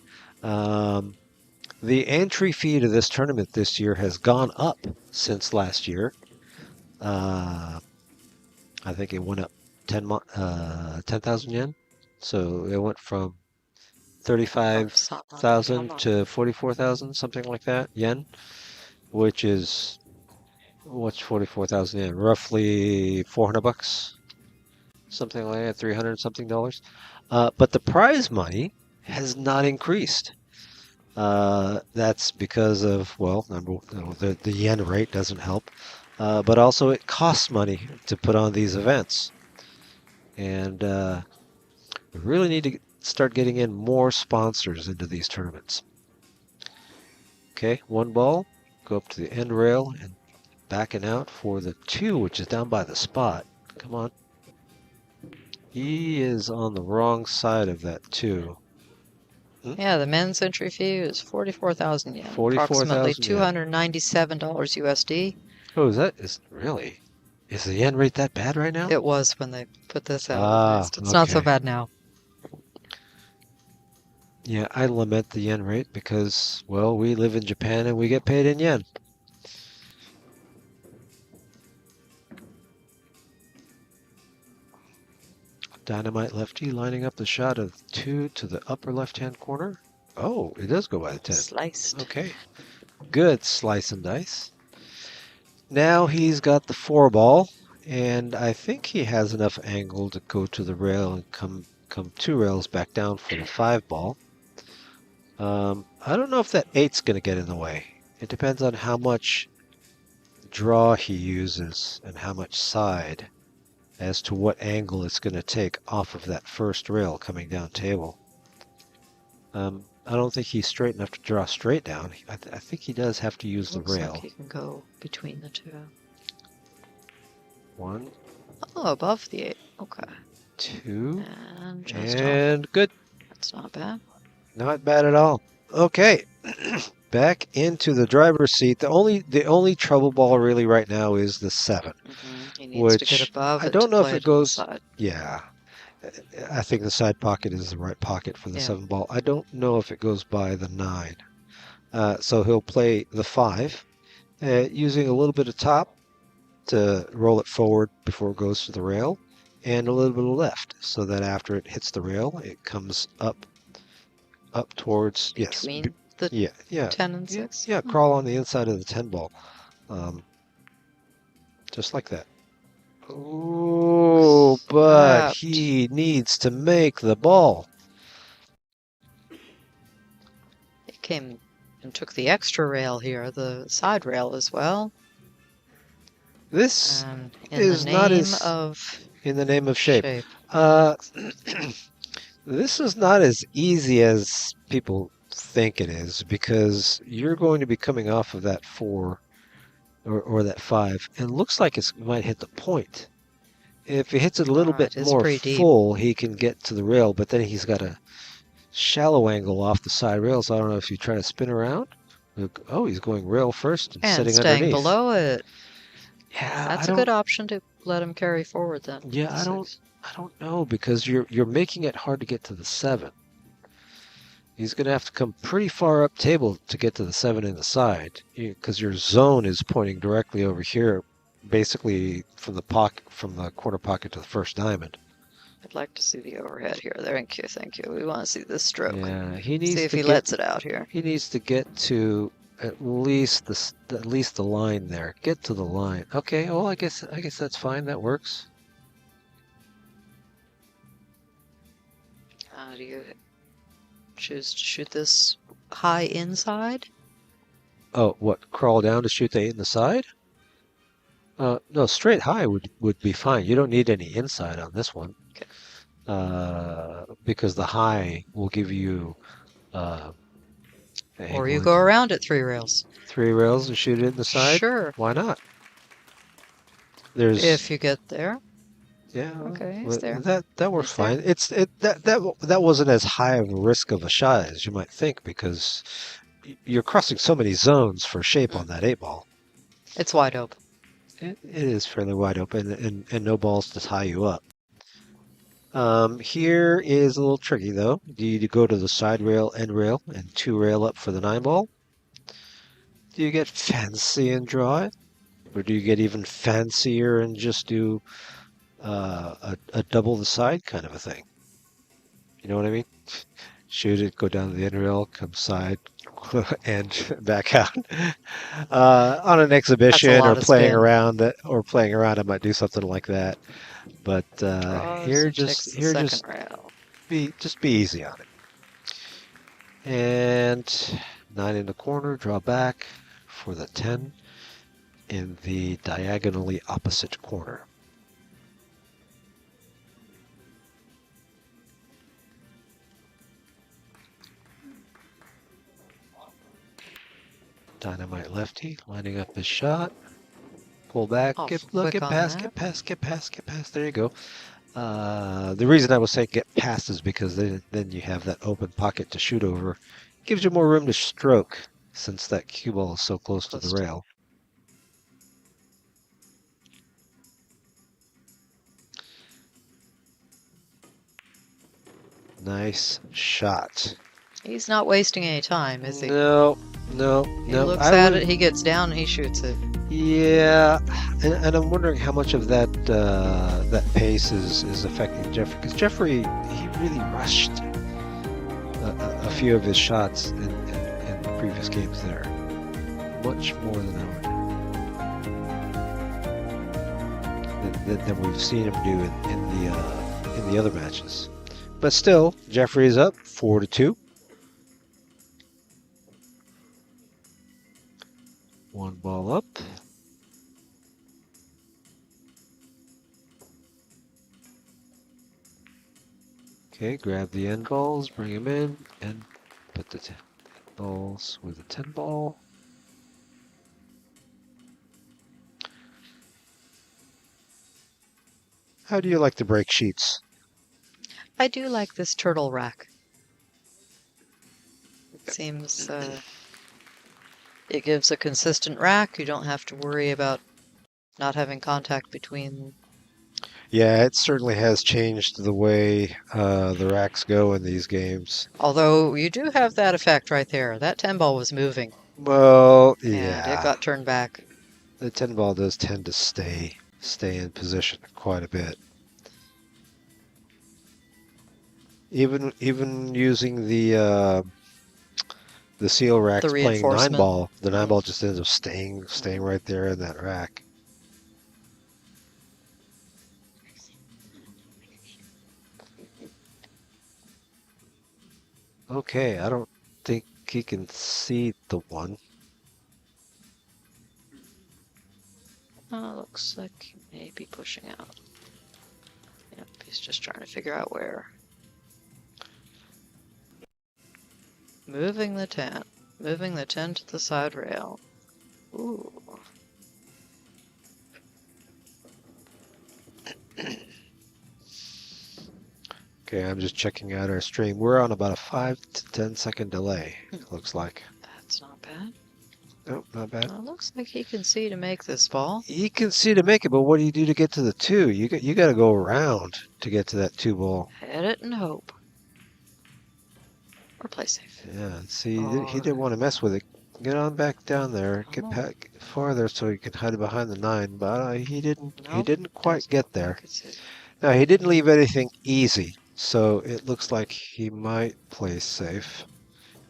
The entry fee to this tournament this year has gone up since last year. I think it went up 10,000 yen. So it went from 35,000 to 44,000, something like that, yen, which is, what's 44,000 yen? Roughly 400 bucks, something like that, 300 something dollars. But the prize money has not increased. That's because of, well, the yen rate doesn't help, but also it costs money to put on these events. And we really need to start getting in more sponsors into these tournaments. Okay, 1 ball, go up to the end rail and backing out for the 2, which is down by the spot. Come on. He is on the wrong side of that 2.
Yeah, the men's entry fee is 44,000 yen.
44,000
approximately
yen.
$297 USD.
Oh, is the yen rate that bad right now?
It was when they put this out. It's not so
okay.
bad now.
Yeah, I lament the yen rate because, well, we live in Japan and we get paid in yen. Dynamite lefty lining up the shot of 2 to the upper left-hand corner. Oh, it does go by the 10.
Sliced.
Okay. Good slice and dice. Now he's got the 4 ball, and I think he has enough angle to go to the rail and come 2 rails back down for the 5 ball. I don't know if that 8's going to get in the way. It depends on how much draw he uses and how much side as to what angle it's going to take off of that first rail coming down table. I don't think he's straight enough to draw straight down. I think he does have to use the rail.
Like he can go between the 2.
1.
Oh, above the 8. Okay.
2.
And just
and good.
That's not bad.
Not bad at all. Okay. Back into the driver's seat. The only trouble ball really right now is the 7.
He needs to get above
I
it
don't
to
know
play
if
it
it
to the
goes.
side.
Yeah. I think the side pocket is the right pocket for the
Yeah.
7 ball. I don't know if it goes by the 9. So he'll play the 5, using a little bit of top to roll it forward before it goes to the rail, and a little bit of left, so that after it hits the rail, it comes up towards,
Between the 10 and 6?
Yeah, crawl on the inside of the 10 ball. Just like that. Oh, but he needs to make the ball.
It came and took the extra rail here, the side rail as well.
This
in
is
the
not
name
as
of
in the name of shape. This is not as easy as people think it is, because you're going to be coming off of that 4 or that 5, and it looks like it might hit the point. If he hits it a little bit more full, he can get to the rail, but then he's got a shallow angle off the side rails. I don't know if you try to spin around. Oh, he's going rail first and sitting
staying
underneath.
below it.
Yeah,
that's a good option to let him carry forward then.
Yeah, I don't know, because you're making it hard to get to the 7. He's going to have to come pretty far up table to get to the 7 in the side, because your zone is pointing directly over here basically from the pocket, from the corner pocket to the first diamond.
I'd like to see the overhead here. Thank you, thank you. We want to see this stroke.
Yeah, he needs
See if
to
he
get,
lets it out here.
He needs to get to at least the line there. Get to the line. Okay. Well, I guess that's fine. That works.
Do you choose to shoot this high inside?
Oh, what? Crawl down to shoot the 8 in the side? No, straight high would be fine. You don't need any inside on this one.
Okay.
Because the high will give you.
Or you go around it 3 rails.
3 rails and shoot it in the side?
Sure.
Why not? There's.
If you get there.
Yeah.
Okay, he's there.
That works
He's there.
fine. That wasn't as high of a risk of a shot as you might think because you're crossing so many zones for shape on that 8 ball.
It's wide open.
It is fairly wide open and no balls to tie you up. Here is a little tricky though. Do you go to the side rail, end rail, and 2 rail up for the 9 ball? Do you get fancy and draw it? Or do you get even fancier and just do a double the side kind of a thing? You know what I mean? Shoot it, go down to the end rail, come side, and back out. On an exhibition or playing around, I might do something like that. But here, just be easy on it. And 9 in the corner, draw back for the 10 in the diagonally opposite corner. Dynamite lefty, lining up his shot. Pull back, get past. There you go. The reason I was saying get past is because then you have that open pocket to shoot over. Gives you more room to stroke since that cue ball is so close to the rail. Nice shot.
He's not wasting any time, is he?
No.
He looks at it, he gets down, and he shoots it.
Yeah, and I'm wondering how much of that that pace is affecting Jeffrey, because Jeffrey, he really rushed a few of his shots in the previous games there, much more than than we've seen him do in the other matches. But still, Jeffrey is up 4-2. 1 ball up. Okay, grab the end balls, bring them in, and put the 10 balls with the 10 ball. How do you like the break sheets?
I do like this turtle rack. It seems it gives a consistent rack. You don't have to worry about not having contact between.
Yeah, it certainly has changed the way the racks go in these games.
Although you do have that effect right there. That 10 ball was moving.
Well, yeah.
And it got turned back.
The 10 ball does tend to stay in position quite a bit. Even using the seal racks playing 9 ball, the 9 ball just ends up staying right there in that rack. Okay, I don't think he can see the 1.
Looks like he may be pushing out. Yep, he's just trying to figure out where. Moving the 10. Moving the 10 to the side rail. Ooh.
Okay, I'm just checking out our stream. We're on about a 5 to 10 second delay, it looks like.
That's not bad.
Nope, not bad.
Well, it looks like he can see to make this ball.
He can see to make it, but what do you do to get to the 2? You got to go around to get to that 2 ball.
Hit it and hope. Or play safe.
Yeah, see, he didn't want to mess with it Get on back down there. Get
Oh.
back farther so he can hide behind the 9. But he didn't. He
Nope,
didn't quite
doesn't
get
look
there.
like it's it.
Now he didn't leave anything easy, so it looks like he might play safe.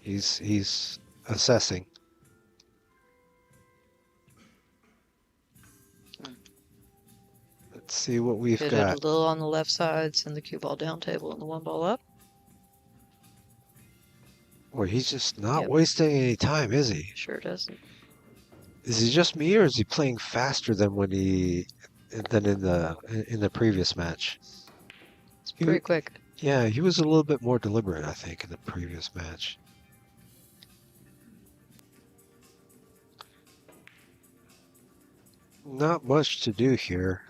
He's assessing. Let's see what we've
Hit it
got.
a little on the left side, send the cue ball down table and the one ball up.
Boy, he's just not
Yep.
wasting any time, is he?
Sure doesn't.
Is he just me, or is he playing faster than when than in the previous match?
It's pretty quick.
Yeah, he was a little bit more deliberate, I think, in the previous match. Not much to do here.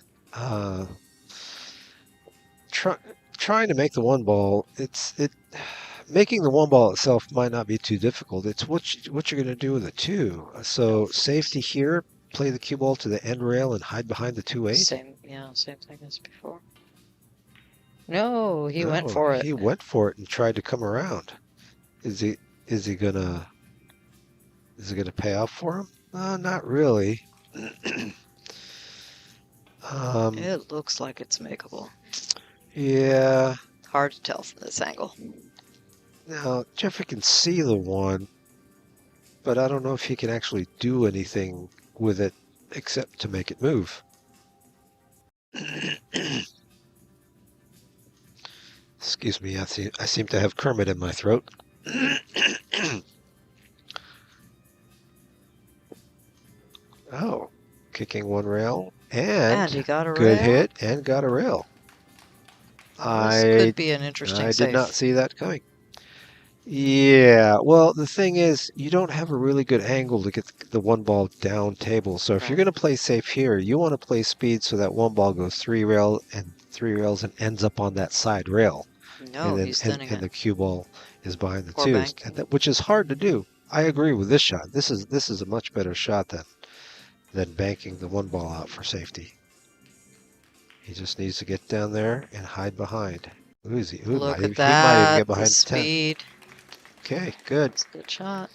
Trying to make the one ball, making the one ball itself might not be too difficult. It's what you're going to do with the 2. So safety here, play the cue ball to the end rail and hide behind the 2-8.
Same thing as before. No, he went for it.
He went for it and tried to come around. Is he gonna pay off for him? Not really.
It looks like it's makeable.
Yeah.
Hard to tell from this angle.
Now Jeffrey can see the 1, but I don't know if he can actually do anything with it except to make it move. Excuse me, I seem to have Kermit in my throat. Oh, kicking 1 rail and
he got a
good
rail.
hit and got a rail.
This could be an interesting
I
save.
did not see that coming. Yeah, well, the thing is, you don't have a really good angle to get the 1 ball down table. So if you're going to play safe here, you want to play speed so that 1 ball goes 3 rails and ends up on that side rail.
No,
and
he's thinning
and the
it.
cue ball is behind the
Or
2,
banking.
which is hard to do. I agree with this shot. This is a much better shot than banking the 1 ball out for safety. He just needs to get down there and hide behind. Ooh,
Look
he might
at
even
that.
get
The
behind the 10.
speed.
Okay, good.
It's a good shot.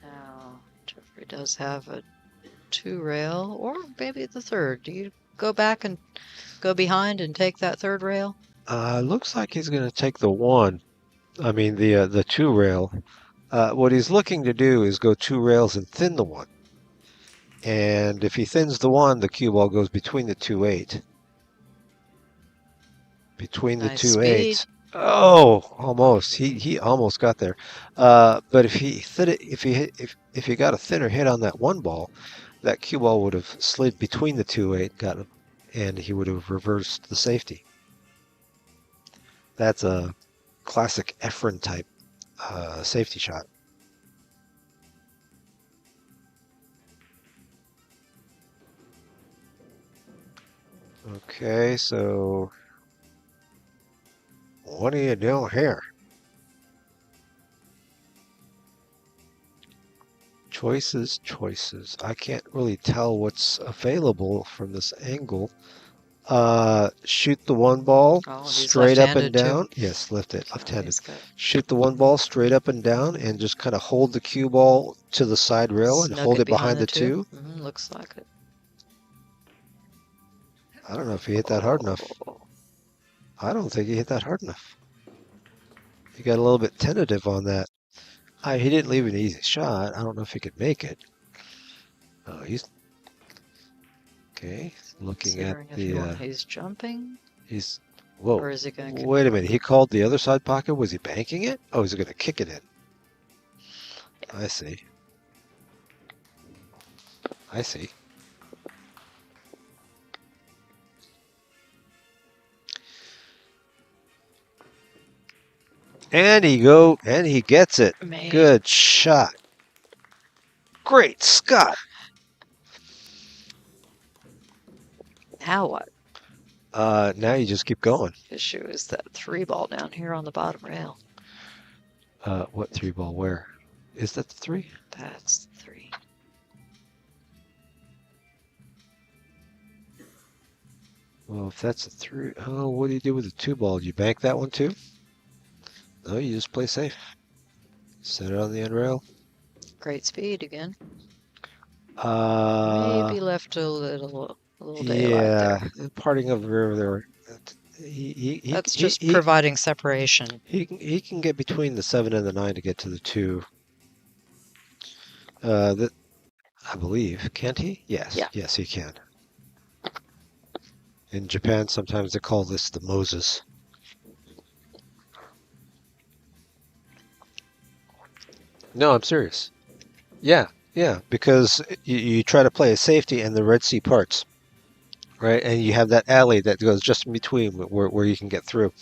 Now, Jeffrey does have a 2 rail, or maybe the 3rd. Do you go back and go behind and take that 3rd rail?
Looks like he's going to take the 1. I mean, the 2 rail. What he's looking to do is go 2 rails and thin the 1. And if he thins the 1, the cue ball goes between the 2-8. Between the
Nice
2-8s.
speed.
Oh, almost. He almost got there. But if he got a thinner hit on that 1 ball, that cue ball would have slid between the 2-8, and he would have reversed the safety. That's a classic Efren type safety shot. Okay, so what are you doing here? Choices. I can't really tell what's available from this angle. Shoot the 1 ball
He's
straight up and
left-handed, too.
down. Yes, left-handed.
He's got
Shoot the 1 ball straight up and down and just kind of hold the cue ball to the side rail and
snug
hold it behind the 2.
Looks like it.
I don't know if he hit that hard enough. I don't think he hit that hard enough. He got a little bit tentative on that. He didn't leave an easy shot. I don't know if he could make it. Oh, he's okay. Looking at
Considering if he's jumping,
he's whoa.
or is he going to?
Wait a minute. He called the other side pocket. Was he banking it? Oh, he's going to kick it in. I see. And he gets it.
Man.
Good shot. Great Scott.
Now what?
Now you just keep going.
Issue is that 3 ball down here on the bottom rail.
What 3 ball? Where? Is that the 3?
That's 3.
Well, if that's a 3, oh, what do you do with the 2 ball? Do you bank that one too? No, you just play safe. Set it on the end rail.
Great speed again.
Uh,
Maybe left a little daylight
yeah,
there.
the parting of the river there. He
That's
he,
just
he,
providing separation.
he can get between the 7 and the 9 to get to the 2. That I believe. Can't he? Yes.
Yeah.
Yes, he can. In Japan, sometimes they call this the Moses. No, I'm serious. Yeah, yeah, because you try to play a safety and the Red Sea parts, right? And you have that alley that goes just in between where you can get through.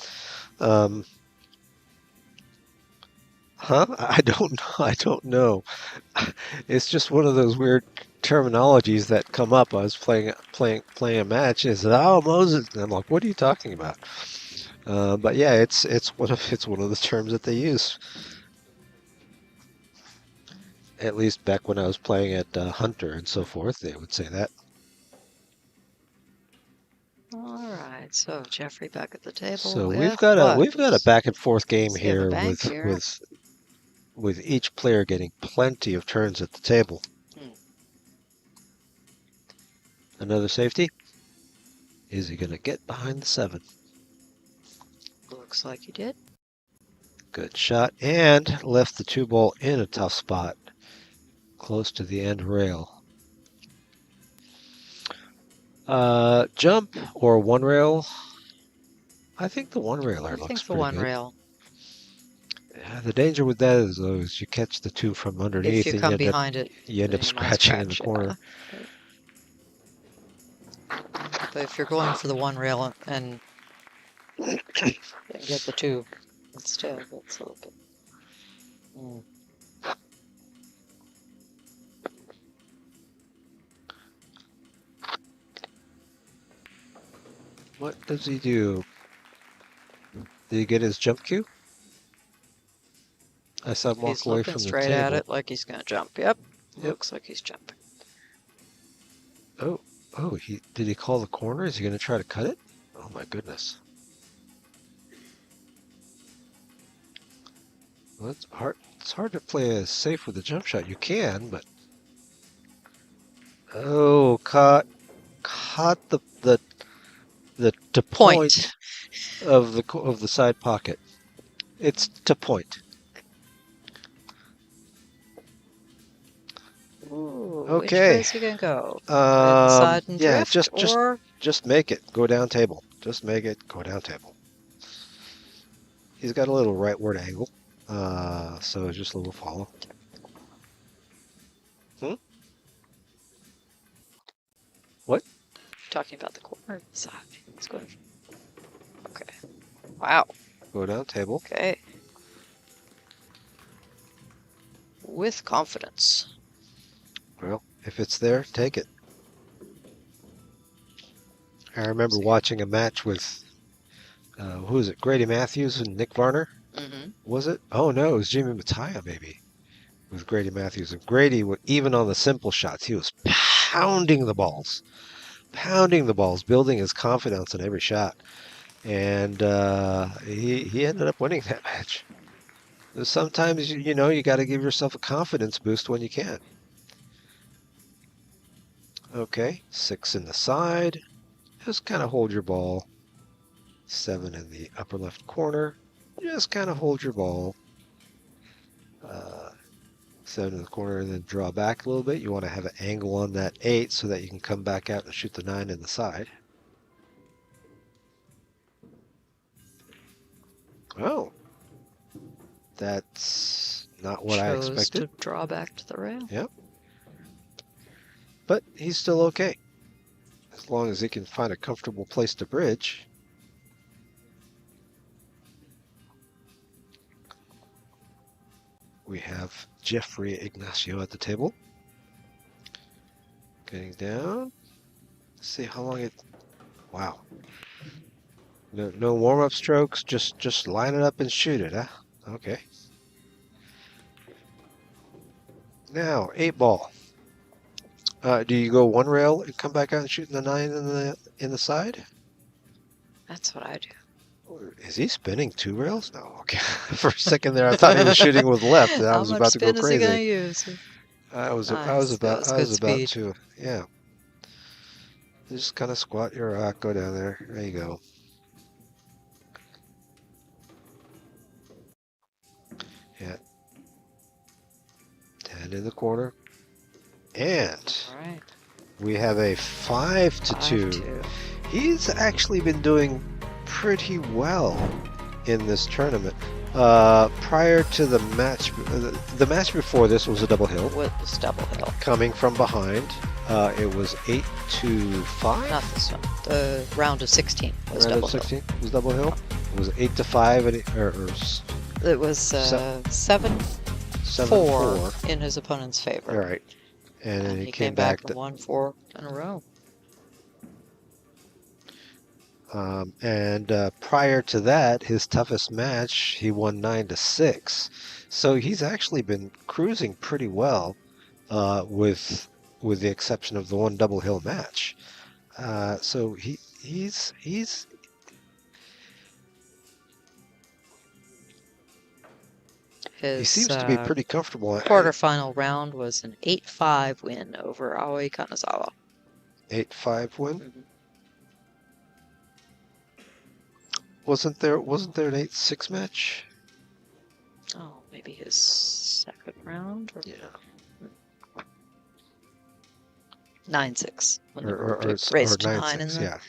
Huh? I don't know. It's just one of those weird terminologies that come up. I was playing a match, and it said, "Oh, Moses," and I'm like, "What are you talking about?" But yeah, it's one of the terms that they use. At least back when I was playing at Hunter and so forth, they would say that.
All right, so Jeffrey back at the table.
So
with
we've got a back and forth game
Let's give a
here
bank here.
with each player getting plenty of turns at the table. Another safety. Is he going to get behind the 7?
Looks like he did.
Good shot, and left the 2 ball in a tough spot, close to the end rail. Jump or 1 rail? I think the 1 railer looks
I think the
pretty
1
good.
rail.
Yeah, the danger with that is, though, is you catch the 2 from underneath
If you
and
come behind it,
you end up
then you might
scratching in the
scratch,
corner.
yeah. But if you're going for the 1 rail and get the 2 instead, that's a little bit.
What does he do? Did he get his jump cue? I saw him walk
He's
away
looking
from the
straight
table.
at it like he's going to jump. Yep.
Yep.
Looks like he's jumping.
Oh, did he call the corner? Is he going to try to cut it? Oh my goodness. Well, it's hard to play as safe with a jump shot. You can, but caught the point of the side pocket. It's to point.
Ooh,
Okay.
Which way is he going to go? Side and
yeah,
drift,
just make it. Go down table. Just make it. Go down table. He's got a little rightward angle, so just a little follow. What?
Talking about the corner side. Let's go. Okay. Wow.
Go down table.
Okay. With confidence.
Well, if it's there, take it. I remember watching a match with, who is it? Grady Matthews and Nick Varner?
Mm-hmm.
Was it? Oh no, it was Jimmy Mattia maybe. With Grady Matthews. And Grady, even on the simple shots, he was pounding the balls, building his confidence in every shot. And he ended up winning that match. Sometimes, you got to give yourself a confidence boost when you can. Okay, 6 in the side. Just kind of hold your ball. 7 in the upper left corner. Just kind of hold your ball. 7 in the corner and then draw back a little bit. You want to have an angle on that 8 so that you can come back out and shoot the 9 in the side. Oh. That's not what I expected.
To draw back to the rail.
Yep. But he's still okay. As long as he can find a comfortable place to bridge. We have Jeffrey Ignacio at the table. Getting down. Let's see how long it... Wow. No warm-up strokes. Just line it up and shoot it, huh? Okay. Now, 8 ball. Do you go 1 rail and come back out and shoot in the 9 in the side?
That's what I do.
Is he spinning 2 rails? No. Okay. For a second there, I thought he was shooting with left. And I
How
was
much
about to go
spin is he going to
crazy.
use?
I was
Nice. That was good
about
speed.
to. Yeah. Just kind of squat your rock, go down there. There you go. Yeah. 10 in the corner. And
All right.
we have a 5 to 2.
5-2.
He's actually been doing pretty well in this tournament. Prior to the match before this was a double hill.
What was double hill?
Coming from behind, it was 8 to 5.
Not this one. The round of 16 was
Round
double
of 16 was double hill. It was 8 to 5, and
It was 7-4 in his opponent's favor.
All right, and then
And
he
came back and won 4 in a row.
And prior to that, his toughest match, he won 9 to 6. So he's actually been cruising pretty well, with the exception of the one double hill match. So he's he seems to be pretty comfortable.
Quarterfinal round was an 8-5 win over Aoi Kanazawa.
8-5 win.
Mhm.
Wasn't there an 8-6 match?
Oh, maybe his second round? Or
Yeah.
9-6. When they
Or
raised to 9 in
9-6,
the,
yeah.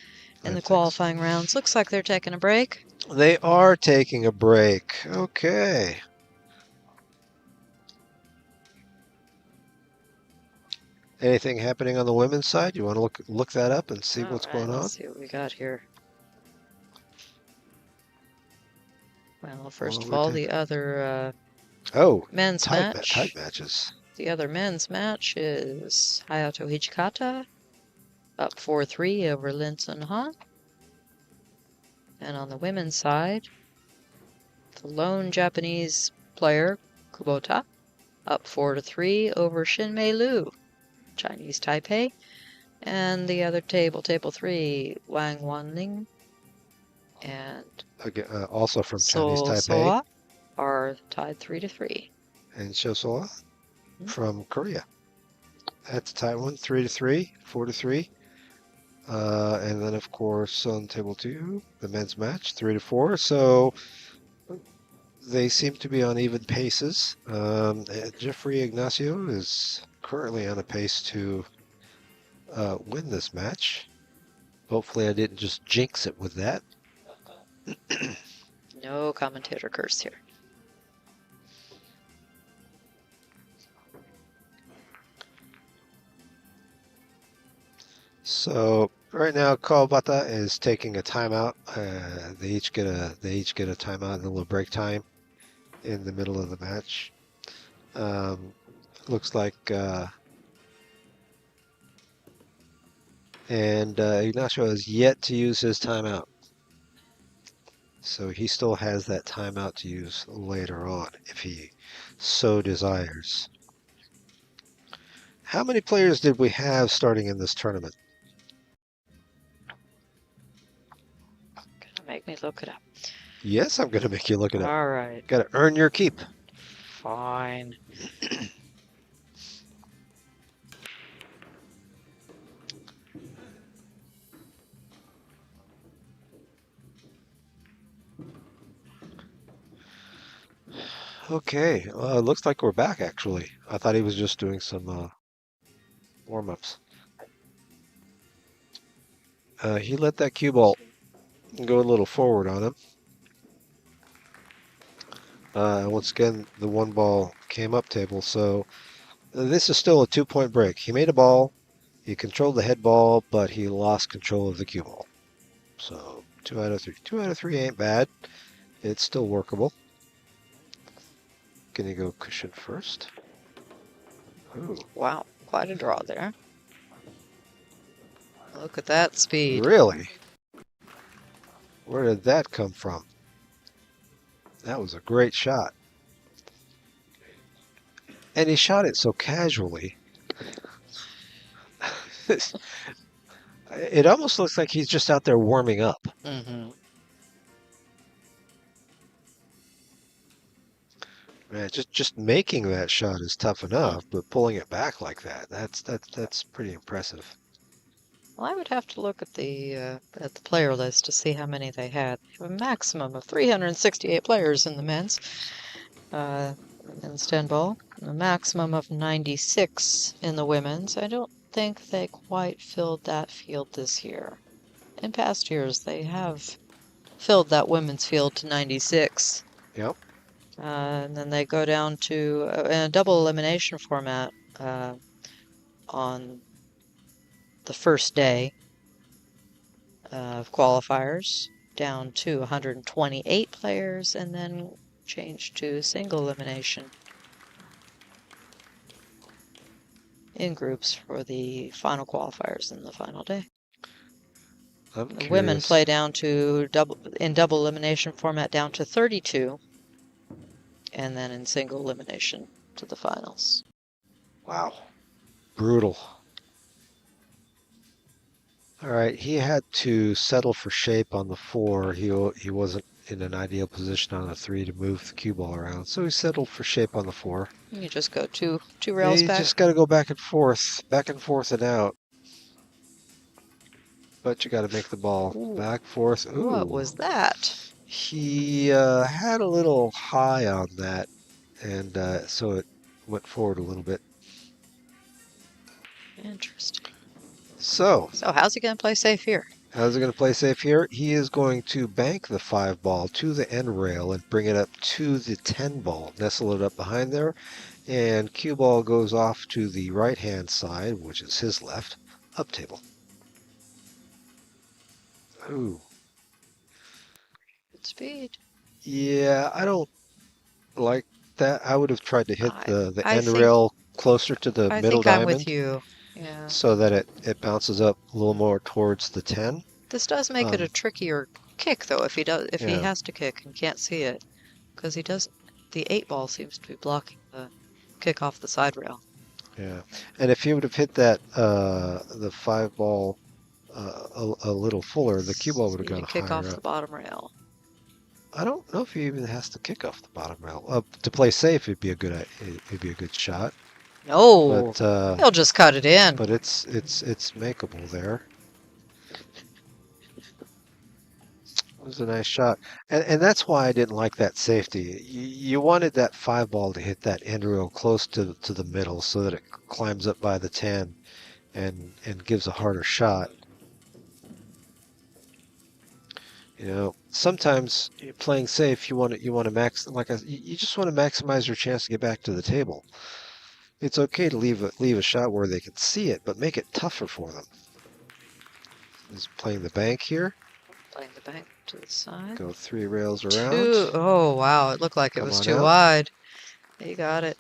in the
9-6.
qualifying rounds. Looks like they're taking a break.
They are taking a break. Okay. Anything happening on the women's side? You want to look that up and see what's going on?
Let's see what we got here. Well, first
Well,
of
we're
all,
taking-
the other
Oh,
men's
tight
match.
matches.
The other men's match is Hayato Hijikata up 4-3 over Lin Sun-ha. And on the women's side, the lone Japanese player, Kubota, up 4-3 over Shinmei Liu, Chinese Taipei. And the other table 3, Wang Wanling and
Again, also from
So
Chinese Taipei.
Soa are tied 3-3.
And Shosoa from Korea. That's a tight one, 3-3, 4-3. And then, of course, on table 2, the men's match, 3-4. So they seem to be on even paces. Jeffrey Ignacio is currently on a pace to win this match. Hopefully, I didn't just jinx it with that.
No commentator curse here.
So right now, Kawabata is taking a timeout. They each get a timeout, and a little break time in the middle of the match. Looks like, and Ignacio has yet to use his timeout, so he still has that timeout to use later on if he so desires. How many players did we have starting in this tournament?
Gonna make me look it up.
Yes, I'm going to make you look it up.
All right.
Got to earn your keep.
Fine.
Okay, it looks like we're back, actually. I thought he was just doing some warm-ups. He let that cue ball go a little forward on him. Once again, the one ball came up table, so this is still a 2-point break. He made a ball, he controlled the head ball, but he lost control of the cue ball. So 2 out of 3. 2 out of 3 ain't bad. It's still workable. Gonna go cushion first. Ooh.
Wow, quite a draw there. Look at that speed.
Really? Where did that come from? That was a great shot. And he shot it so casually. It almost looks like he's just out there warming up.
Mm-hmm.
Man, just making that shot is tough enough, but pulling it back like that's pretty impressive.
Well, I would have to look at the player list to see how many they had. They have a maximum of 368 players in the men's 10 ball, and a maximum of 96 in the women's. I don't think they quite filled that field this year. In past years, they have filled that women's field to 96.
Yep.
And then they go down to a double elimination format on the first day of qualifiers, down to 128 players, and then change to single elimination in groups for the final qualifiers in the final day. The women play down to double elimination format down to 32, and then in single elimination to the finals.
Wow. Brutal. All right, he had to settle for shape on the 4. He wasn't in an ideal position on the 3 to move the cue ball around, so he settled for shape on the 4.
You just go two rails back.
You just got to go back and forth and out. But you got to make the ball back, forth. Ooh.
What was that?
He had a little high on that, and so it went forward a little bit.
Interesting.
So
how's he going to play safe here?
How's he going to play safe here? He is going to bank the 5 ball to the end rail and bring it up to the 10 ball, nestle it up behind there, and cue ball goes off to the right-hand side, which is his left, up table. Ooh.
Good speed.
Yeah, I don't like that. I would have tried to hit the end rail closer to the middle diamond.
I'm with you. Yeah.
So that it bounces up a little more towards the 10.
This does make it a trickier kick, though, if he has to kick and can't see it, because the 8 ball seems to be blocking the kick off the side rail.
Yeah, and if he would have hit that the 5 ball a little fuller, the cue ball would have gone higher
kick off
up.
The bottom rail.
I don't know if he even has to kick off the bottom rail. To play safe, it'd be a good shot.
No,
but
he'll just cut it in.
But it's makeable there. It was a nice shot, and that's why I didn't like that safety. You wanted that 5 ball to hit that end rail close to the middle, so that it climbs up by the 10, and gives a harder shot. You know, sometimes playing safe, you want to you just want to maximize your chance to get back to the table. It's okay to leave a shot where they can see it, but make it tougher for them. He's playing the bank here.
Playing the bank to the side.
Go 3 rails around.
Oh, wow. It looked like it was too wide. He got it.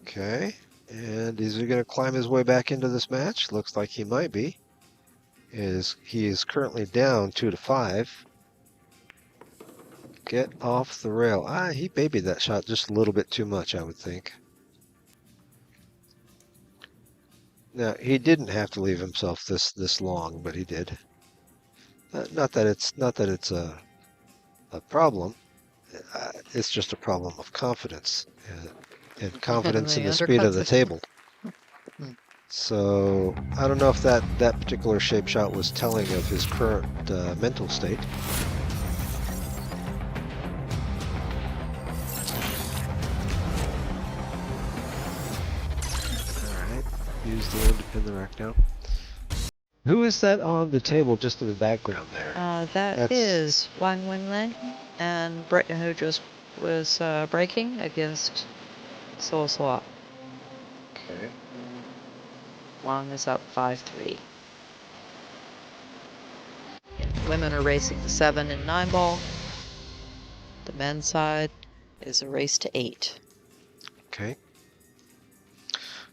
Okay. And is he going to climb his way back into this match? Looks like he might be. He is currently down 2-5. Get off the rail. He babied that shot just a little bit too much, I would think. Now, he didn't have to leave himself this long, but he did. Not that it's a problem. It's just a problem of confidence and confidence in the speed of the table. So I don't know if that particular shape shot was telling of his current mental state. All right, use the end to pin the rack down. Who is that on the table just in the background there?
That is Wang Wenlei, and who just was breaking against So Swap.
Okay.
Wang is up 5-3. Women are racing the 7 and 9 ball. The men's side is a race to 8.
Okay.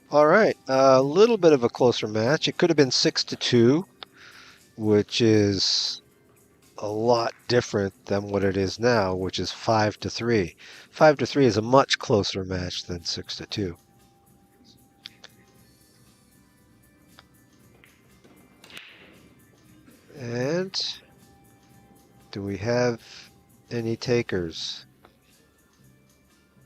All right, a little bit of a closer match. It could have been 6-2, which is a lot different than what it is now, which is 5-3. 5-3 is a much closer match than 6-2. And do we have any takers?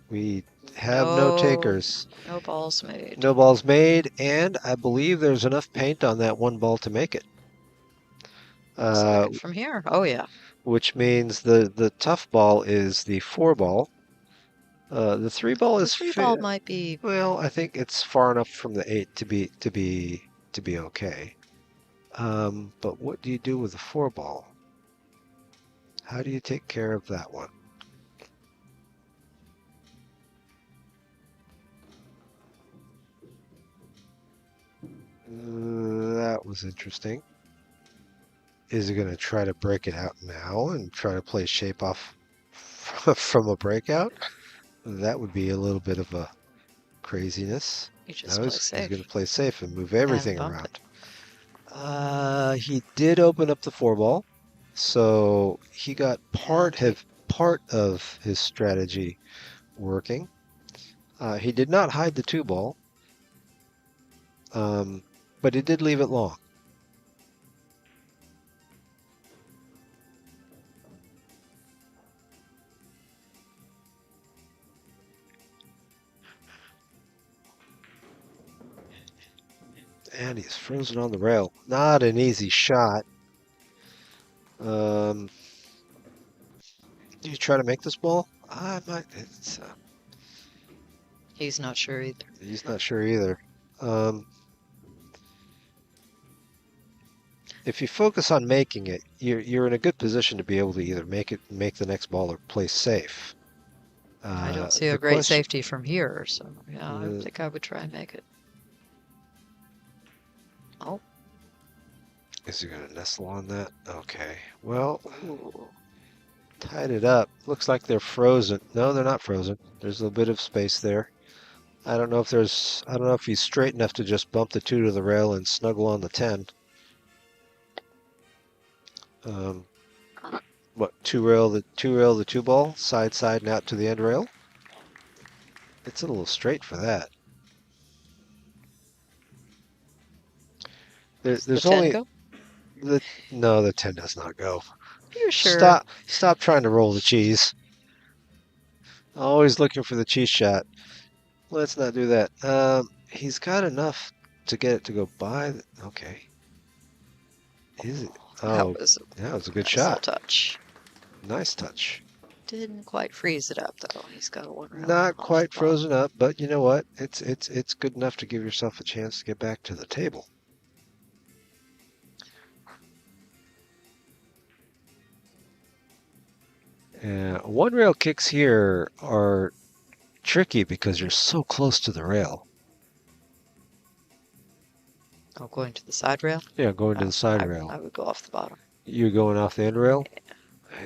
We have no takers.
No balls made.
No balls made, and I believe there's enough paint on that one ball to make it.
From here. Oh, yeah.
Which means the tough ball is the 4 ball. The 3 ball is
The 3 ball might be.
well. I think it's far enough from the 8 to be okay. But what do you do with the 4 ball? How do you take care of that one? That was interesting. Is he going to try to break it out now and try to play shape off from a breakout? That would be a little bit of a craziness.
He's going
to play safe and move everything
and
around. He did open up the 4 ball, so he got part of his strategy working. He did not hide the 2 ball, but he did leave it long. And he's frozen on the rail. Not an easy shot. Do you try to make this ball? I might.
He's not sure either.
He's not sure either. If you focus on making it, you're in a good position to be able to either make the next ball, or play safe.
I don't see a great safety from here, so yeah, I think I would try and make it. Oh.
Is he going to nestle on that? Okay. Well, tied it up. Looks like they're frozen. No, they're not frozen. There's a little bit of space there. I don't know if he's straight enough to just bump the 2 to the rail and snuggle on the 10. What, 2 rail the 2 ball, side and out to the end rail? It's a little straight for that. There's only
go?
No, the 10 does not go.
You're sure?
Stop trying to roll the cheese. Always looking for the cheese shot. Let's not do that. He's got enough to get it to go by. Okay. Is it? Oh, that was a good shot.
Touch.
Nice touch.
Didn't quite freeze it up though. He's got 1 round.
Not quite frozen up, but you know what? It's good enough to give yourself a chance to get back to the table. One rail kicks here are tricky because you're so close to the rail.
Oh, going to the side rail?
Yeah, going to the side rail.
I would go off the bottom.
You're going off the end rail?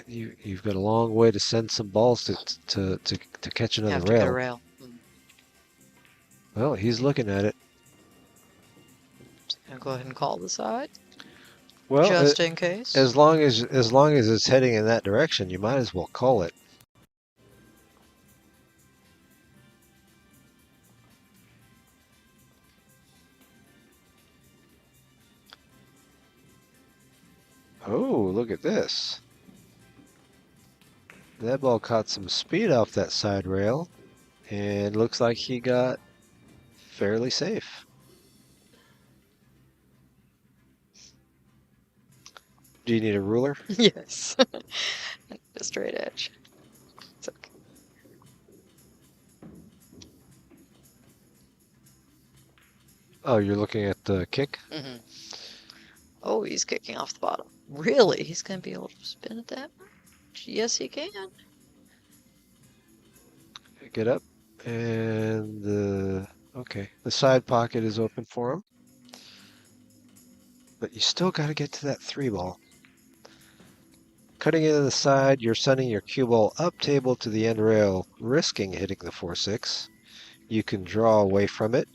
Yeah. You've got a long way to send some balls to catch another
have
rail.
To get a rail.
Well, he's looking at it.
I'll go ahead and call the side.
Well,
just in case.
As long as it's heading in that direction, you might as well call it. Oh, look at this. That ball caught some speed off that side rail, and looks like he got fairly safe. Do you need a ruler?
Yes. A straight edge. It's okay.
Oh, you're looking at the kick?
Mm-hmm. Oh, he's kicking off the bottom. Really? He's going to be able to spin it that much? Yes, he can.
Get up, and okay, the side pocket is open for him. But you still got to get to that 3 ball. Cutting into the side, you're sending your cue ball up table to the end rail, risking hitting the 4-6. You can draw away from it,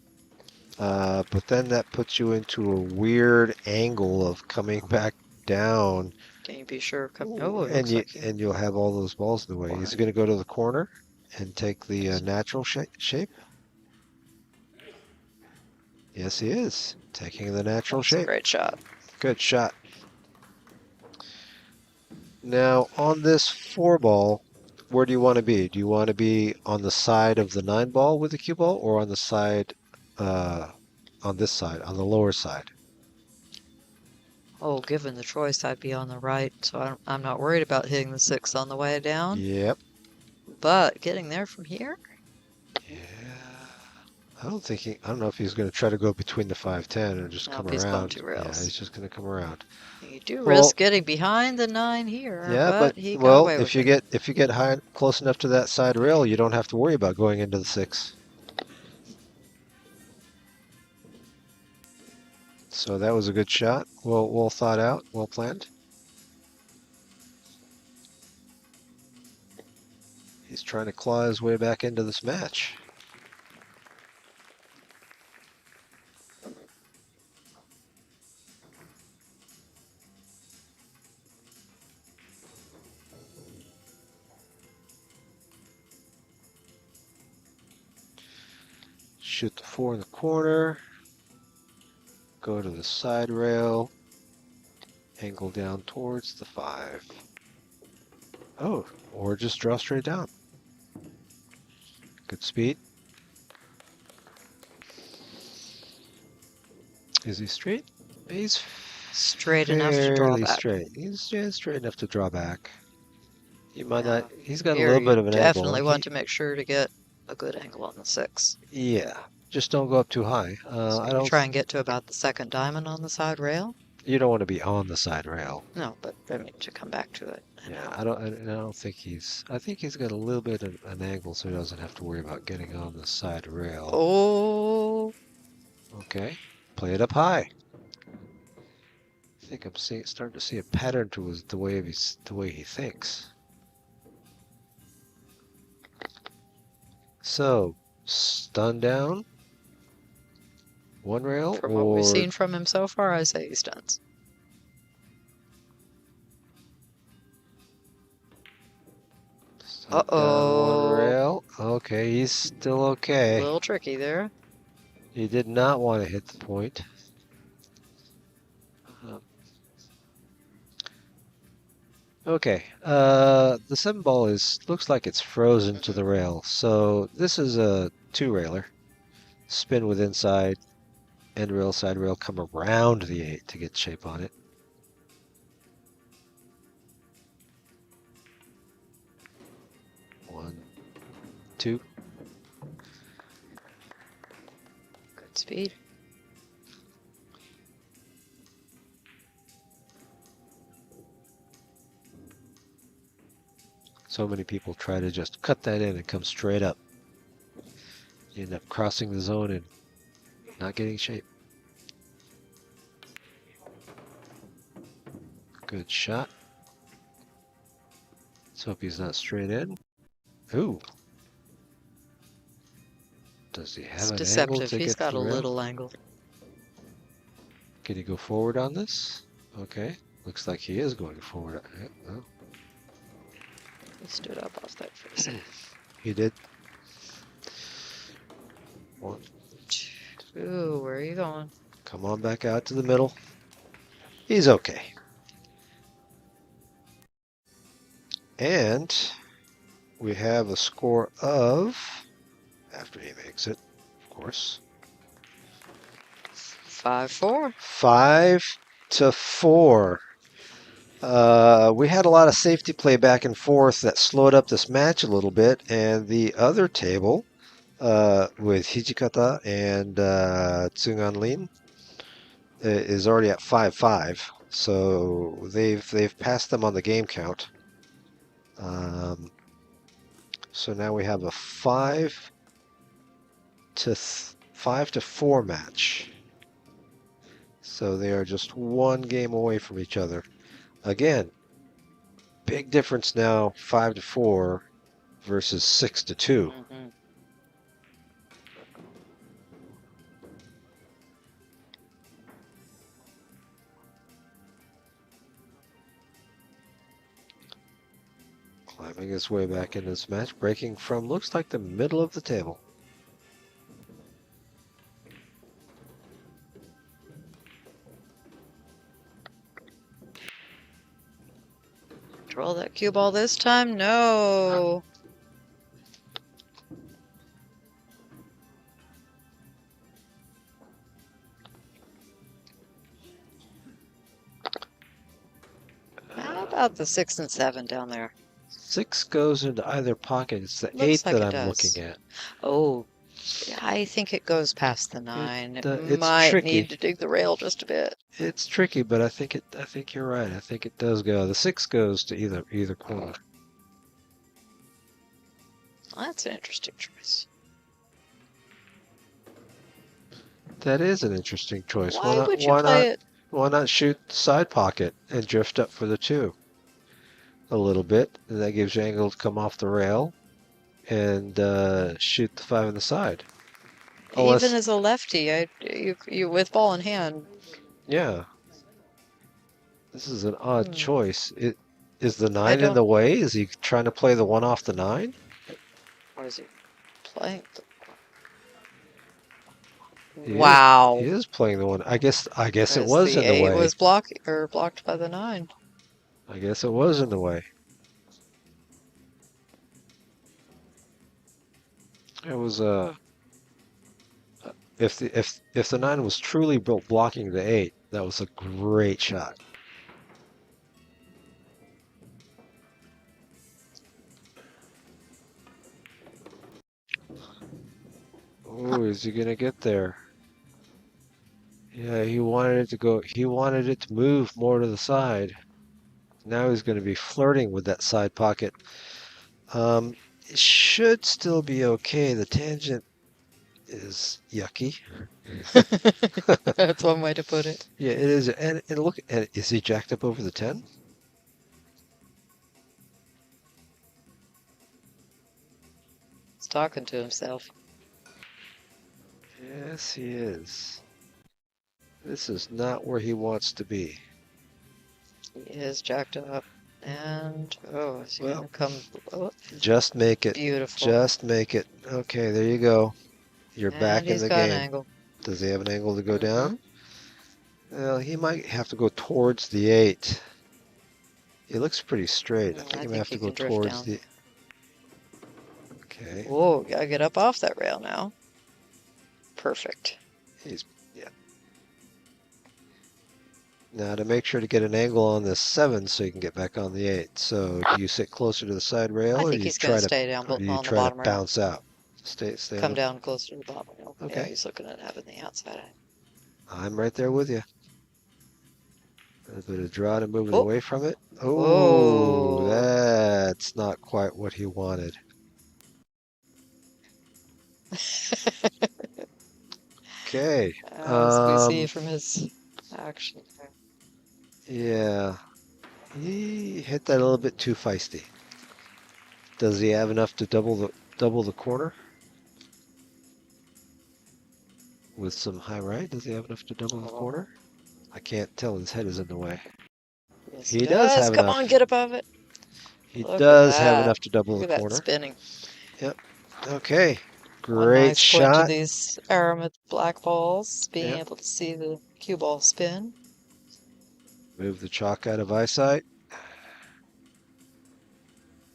but then that puts you into a weird angle of coming back down.
Can you be sure?
And you'll have all those balls in the way. He's going to go to the corner and take the natural shape. Yes, he is taking the natural shape.
Great shot.
Good shot. Now on this 4 ball, where do you want to be? Do you want to be on the side of the 9 ball with the cue ball, or on the side, on this side, on the lower side?
Oh, given the choice, I'd be on the right, so I'm not worried about hitting the 6 on the way down.
Yep.
But getting there from here?
Yeah. I don't know if he's going to try to go between the 5-10 or just
No,
come
he's going
around.
2
Yeah,
rails.
he's just going to come around.
You do
Well,
risk getting behind the 9 here,
Yeah,
but
but
he got
well,
away
if
with
you
it.
get high close enough to that side rail, you don't have to worry about going into the 6. So that was a good shot. Well thought out, well planned. He's trying to claw his way back into this match. Shoot the 4 in the corner. Go to the side rail. Angle down towards the 5. Oh, or just draw straight down. Good speed. Is he straight? He's
Straight enough to draw
fairly
back.
straight. He's straight enough to draw back. He might
Now,
not. He's got a
here
little bit
you
of an
definitely
angle.
want to make sure to get a good angle on the 6.
Yeah, just don't go up too high.
So
I
you
don't.
try and get to about the 2nd diamond on the side rail.
You don't want to be on the side rail.
No, but I mean to come back to it.
Yeah, I don't think he's. I think he's got a little bit of an angle, so he doesn't have to worry about getting on the side rail.
Oh,
Okay, play it up high. I think I'm starting to see a pattern to the way he thinks. So, stun down, 1 rail,
from
or
what we've seen from him so far, I say he stuns.
stun down 1 rail. Okay, he's still
A
okay.
little tricky there.
He did not want to hit the point. Okay, the 7 ball looks like it's frozen to the rail. So this is a 2 railer. Spin with inside, end rail, side rail, come around the 8 to get shape on it. One, 2.
Good speed.
So many people try to just cut that in and come straight up. You end up crossing the zone and not getting shape. Good shot. Let's hope he's not straight in. Ooh. Does he have
It's
an angle
deceptive.
to
He's
get
got
the
a
rail?
little angle.
Can he go forward on this? Okay. Looks like he is going forward. Oh,
He stood up off that for a second.
he did. 1.
2, where are you going?
Come on back out to the middle. He's okay. And we have a score of, after he makes it, of course,
5-4.
5-4. We had a lot of safety play back and forth that slowed up this match a little bit, and the other table with Hijikata and Tsungan Lin is already at 5-5. So they've passed them on the game count. So now we have a 5-4 match. So they are just 1 game away from each other. Again, big difference now, 5-4 versus 6-2.
Mm-hmm.
Climbing his way back into this match, breaking from looks like the middle of the table.
Control that cue ball this time? No. How about the 6 and 7 down there?
6 goes into either pocket. It's the
Looks
8
like
that
it
I'm
does.
looking at.
Oh, I think it goes past the 9. It
It's
might
tricky.
need to dig the rail just a bit.
It's tricky, but I think you're right. I think it does go. The 6 goes to either corner.
That's an interesting choice.
That is an interesting choice.
Why would you play it?
Why not shoot the side pocket and drift up for the 2 a little bit, and that gives you angle to come off the rail and shoot the 5 on the side.
Even as a lefty, you with ball in hand.
Yeah. This is an odd
Hmm.
choice. Is the 9 in the way? Is he trying to play the 1 off the 9?
Or is he playing?
Wow. He is playing the 1. I guess it was in the way.
The 8 was blocked by the 9.
I guess it was in the way. It was if the 9 was truly blocking the 8, that was a great shot. Oh, is he gonna get there? Yeah, he wanted it to go. He wanted it to move more to the side. Now he's going to be flirting with that side pocket. It should still be okay. The tangent is yucky.
That's one way to put it.
Yeah, it is. And look, is he jacked up over the 10?
He's talking to himself.
Yes, he is. This is not where he wants to be.
He is jacked up. And, oh, is he going to come? Oh,
just make it.
Beautiful.
Just make it. Okay, there you go. You're back in the game.
An angle.
Does he have an angle to go down? Well, he might have to go towards the 8. It looks pretty straight. I think he might have to go towards the... Okay.
Whoa, gotta get up off that rail now. Perfect.
Yeah. Now to make sure to get an angle on the 7 so you can get back on the 8. So do you sit closer to the side rail, or do you try to
stay down on the
try to
bottom rail.
bounce out?
Come down closer to the bottom rail.
Okay.
Yeah, he's looking at having the outside.
I'm right there with you. A bit of draw to move it away from it.
Oh,
that's not quite what he wanted. Okay.
As we see from his action there.
Yeah. He hit that a little bit too feisty. Does he have enough to double the corner? With some high right? Does he have enough to double the corner? I can't tell. His head is in the way.
Yes,
he does have enough.
Come on, get above it.
He does have enough to double the corner.
That spinning.
Yep. Okay. Great
nice
shot.
Point to these aramid black balls, being able to see the cue ball spin.
Move the chalk out of eyesight.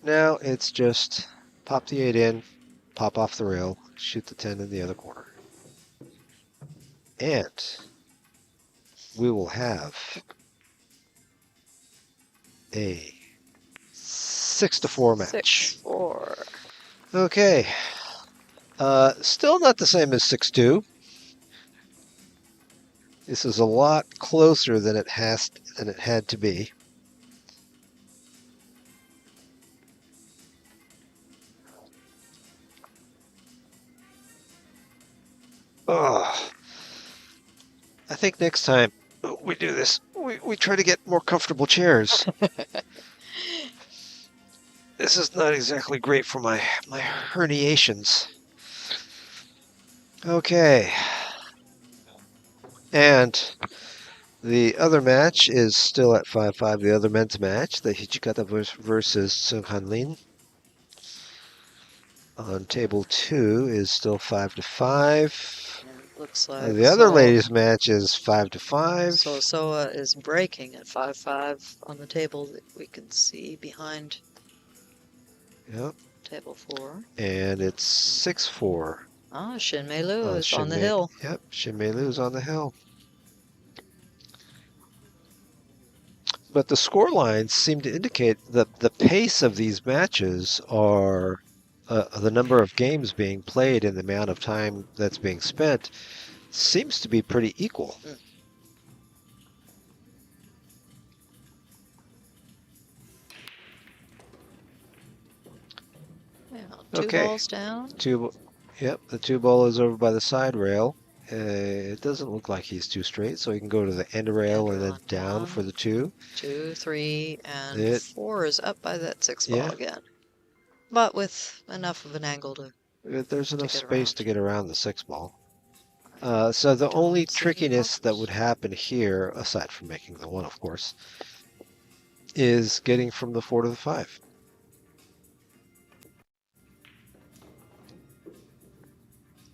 Now it's just pop the 8 in, pop off the rail, shoot the 10 in the other corner. And we will have a 6-4 match.
6-4.
Okay. Still not the same as 6-2. This is a lot closer than it had to be. Oh, I think next time we do this, we try to get more comfortable chairs. This is not exactly great for my herniations. Okay. And the other match is still at 5-5. The other men's match, the Hijikata versus Sunghanlin. On table 2 is still 5-5.
Looks like
The other ladies' match is 5-5.
So Soa is breaking at 5-5 on the table that we can see behind
Yep.
table 4.
And it's 6-4.
Ah, Shinmei Liu is on the
Shinmei-
hill.
Yep, Shinmei Liu's on the hill. But the score lines seem to indicate that the pace of these matches are the number of games being played and the amount of time that's being spent seems to be pretty equal.
Yeah, two balls down.
Yep, the 2 ball is over by the side rail. It doesn't look like he's too straight, so he can go to the end rail and then down for the 2.
2, 3, and 4 is up by that 6 ball again. But with enough of an angle to...
There's enough space to get around the 6 ball. So the only trickiness that would happen here, aside from making the 1, of course, is getting from the 4 to the 5.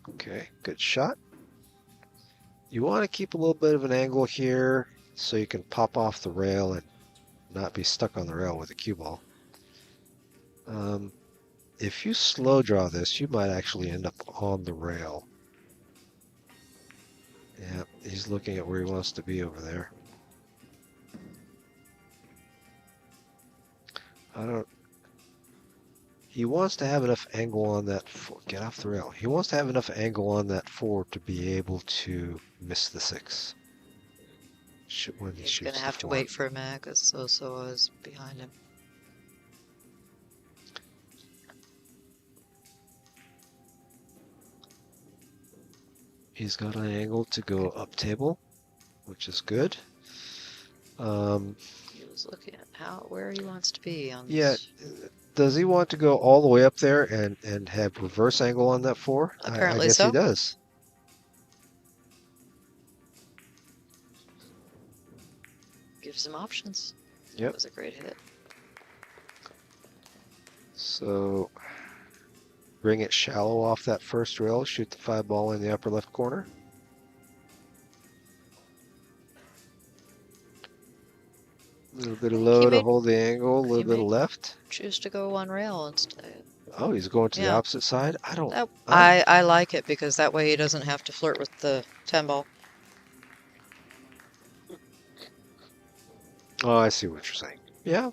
Okay, good shot. You want to keep a little bit of an angle here so you can pop off the rail and not be stuck on the rail with a cue ball. If you slow draw this, you might actually end up on the rail. Yeah, he's looking at where he wants to be over there. He wants to have enough angle on that 4. Get off the rail. He wants to have enough angle on that 4 to be able to miss the 6. When he
He's
shoots
going to have to wait for a mag because Soa is behind him.
He's got an angle to go up table, which is good.
He was looking at where he wants to be on
this. Does he want to go all the way up there and have reverse angle on that 4?
Apparently
I guess
so.
he does.
Gives him options.
Yep.
That was a great hit.
So bring it shallow off that first rail, shoot the 5 ball in the upper left corner. A little bit of low to hold the angle, a little bit of left.
Choose to go one rail instead.
Oh, he's going to the opposite side?
I like it because that way he doesn't have to flirt with the 10 ball.
Oh, I see what you're saying. Yeah.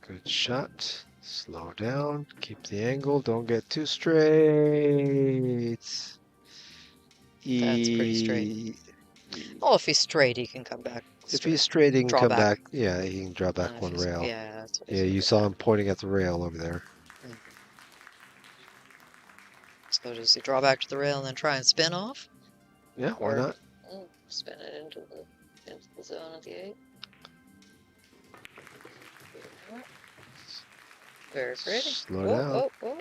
Good shot. Slow down. Keep the angle. Don't get too straight.
That's pretty straight. Oh, if he's straight, he can come back.
If he's straight, he can come back. Yeah, he can draw back one rail.
Yeah, that's what
you saw him pointing at the rail over there.
So does he draw back to the rail and then try and spin off?
Yeah, why not?
Spin it into the zone of the 8. Very pretty.
Slow down.
Oh.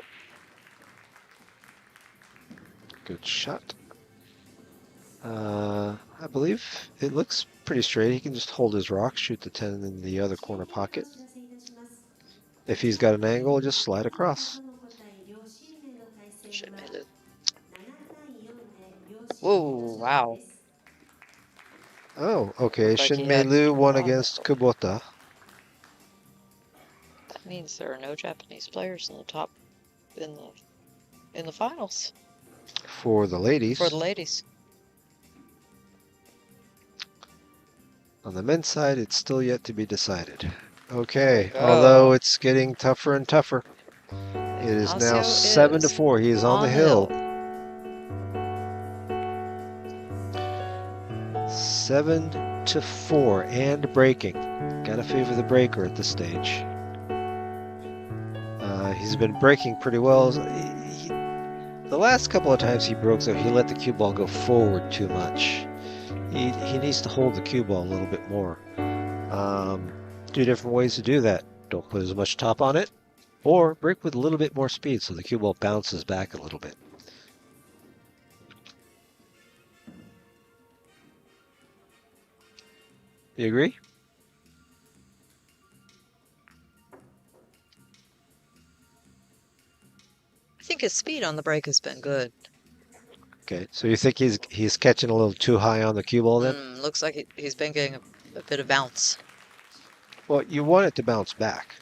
Good shot. I believe it looks pretty straight. He can just hold his rock, shoot the 10 in the other corner pocket. If he's got an angle, just slide across.
Whoa, wow.
Oh, okay. Shinmei Liu won against Kubota.
That means there are no Japanese players in the top in the finals.
For the ladies.
For the ladies.
On the men's side, it's still yet to be decided. Okay, although it's getting tougher and tougher. It is now 7-4. He is on the hill. 7-4 and breaking. Gotta favor the breaker at this stage. He's been breaking pretty well. The last couple of times he broke, though, he let the cue ball go forward too much. He needs to hold the cue ball a little bit more. 2 different ways to do that. Don't put as much top on it, or break with a little bit more speed so the cue ball bounces back a little bit. You agree?
I think his speed on the break has been good.
Okay, so you think he's catching a little too high on the cue ball then?
Looks like he's been getting a bit of bounce.
Well, you want it to bounce back,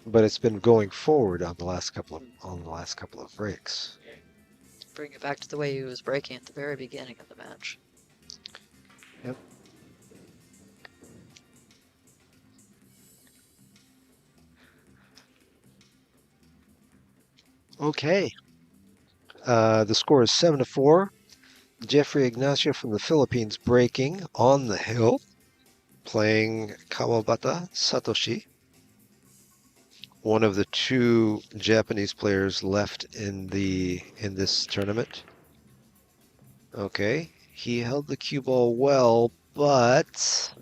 but it's been going forward on the last couple of breaks.
Bring it back to the way he was breaking at the very beginning of the match.
Yep. Okay. The score is 7-4. Jeffrey Ignacio from the Philippines breaking on the hill, playing Kawabata Satosshi, one of the two Japanese players left in this tournament. Okay, he held the cue ball well, but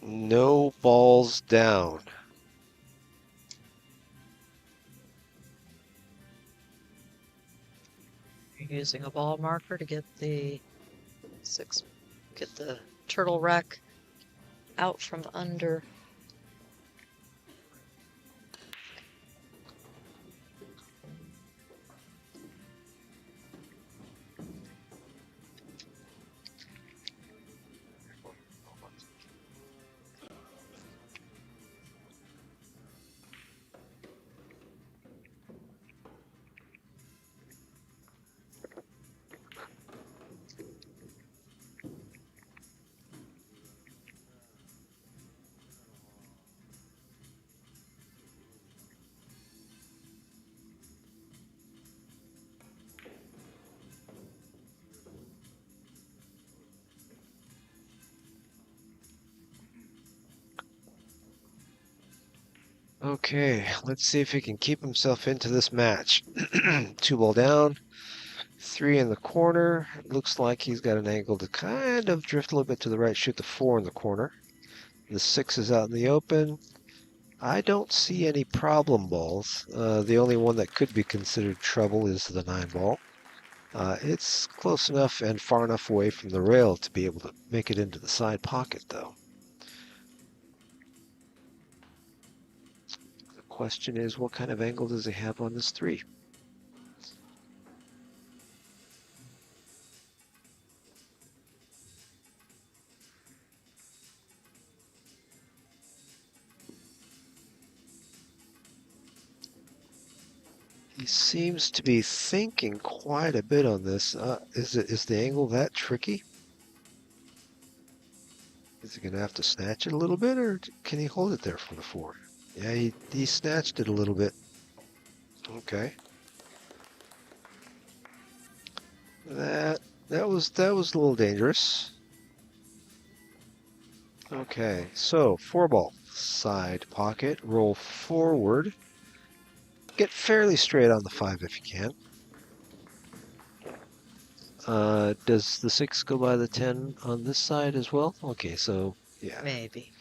no balls down.
Using a ball marker to get the turtle rack out from under.
Okay, let's see if he can keep himself into this match. 2 ball down, 3 in the corner. Looks like he's got an angle to kind of drift a little bit to the right, shoot the 4 in the corner. The 6 is out in the open. I don't see any problem balls. The only one that could be considered trouble is the 9 ball. It's close enough and far enough away from the rail to be able to make it into the side pocket, though. Question is, what kind of angle does he have on this 3? He seems to be thinking quite a bit on this. Is the angle that tricky? Is he going to have to snatch it a little bit, or can he hold it there for the 4? Yeah, he snatched it a little bit. Okay. That was a little dangerous. Okay, so 4 ball, side pocket, roll forward. Get fairly straight on the 5 if you can. Does the 6 go by the 10 on this side as well? Okay, so yeah.
Maybe.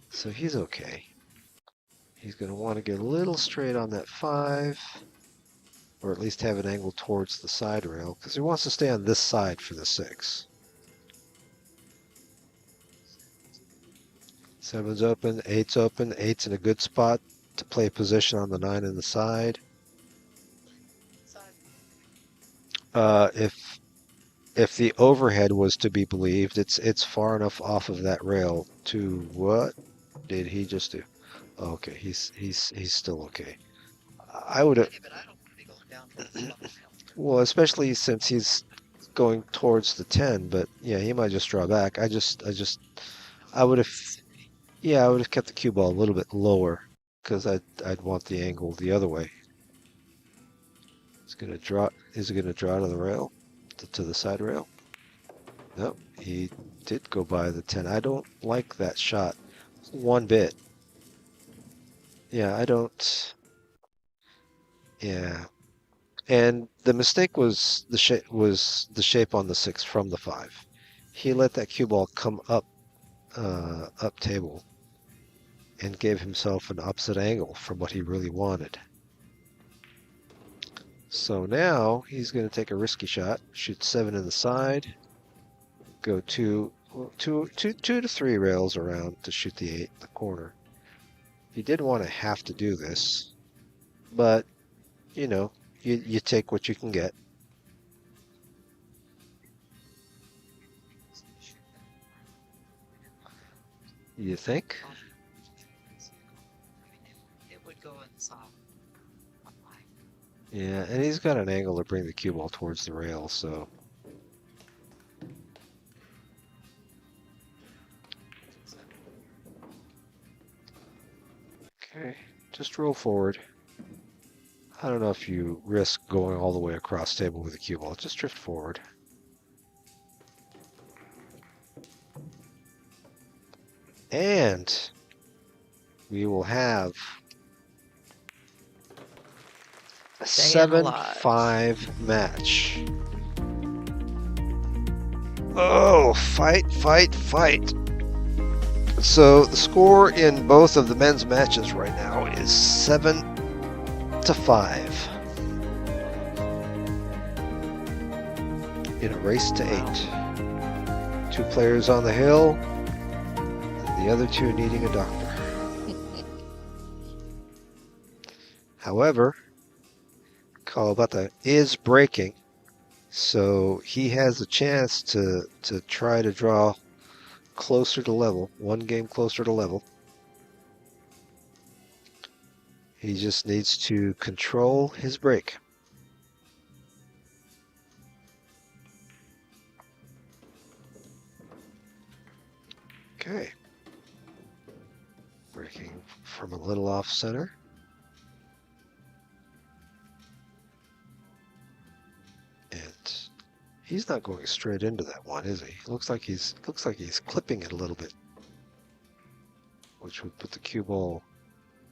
So he's okay. He's going to want to get a little straight on that 5, or at least have an angle towards the side rail, because he wants to stay on this side for the 6. 7's open, 8's open. 8's in a good spot to play position on the 9 in the side. If the overhead was to be believed, it's far enough off of that rail to what did he just do? Okay, he's still okay. I would have. Well, especially since he's going towards the 10, but yeah, he might just draw back. I would have. Yeah, I would have kept the cue ball a little bit lower because I'd want the angle the other way. It's gonna draw. Is it gonna draw to the rail, to the side rail? No, he did go by the 10. I don't like that shot one bit. Yeah, I don't. Yeah, and the mistake was the shape on the 6 from the 5. He let that cue ball come up table and gave himself an opposite angle from what he really wanted. So now he's going to take a risky shot, shoot 7 in the side, go two to 3 rails around to shoot the 8 in the corner. He did want to have to do this, but you know, you take what you can get. You think?
It would go inside.
Yeah, and he's got an angle to bring the cue ball towards the rail, so. Okay, just roll forward. I don't know if you risk going all the way across table with a cue ball. Just drift forward. And we will have a
Staying alive.
7-5 match. Oh, fight, fight, fight. So the score in both of the men's matches right now is 7-5. In a race to 8. 2 players on the hill, and the other 2 needing a doctor. However, Kawabata is breaking, so he has a chance to try to draw closer to level, 1 game closer to level. He just needs to control his break. Okay. Breaking from a little off center. And he's not going straight into that one, is he? Looks like he's clipping it a little bit. Which would put the cue ball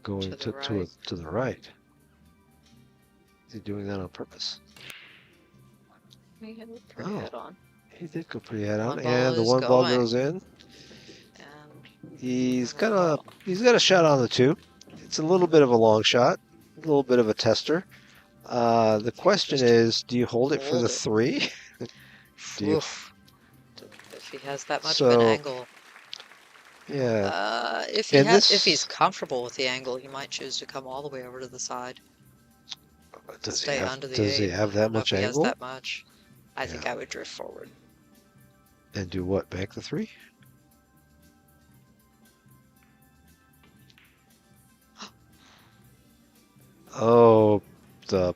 going to the right. Is he doing that on purpose?
He had it pretty head on.
He did go pretty head on,
One ball
and the
is
one ball
going.
goes in.
And
He's got a shot on the 2. It's a little bit of a long shot, a little bit of a tester. The question is, do you hold it for the 3? Do you?
Oof. If he has that much
So,
of an angle.
Yeah.
If he's comfortable with the angle, he might choose to come all the way over to the side.
Does
Stay under the
he
8.
have
I
that
don't know
much
if he
angle?
has that much. I think I would drift forward.
And do what? Bank the 3? Oh, the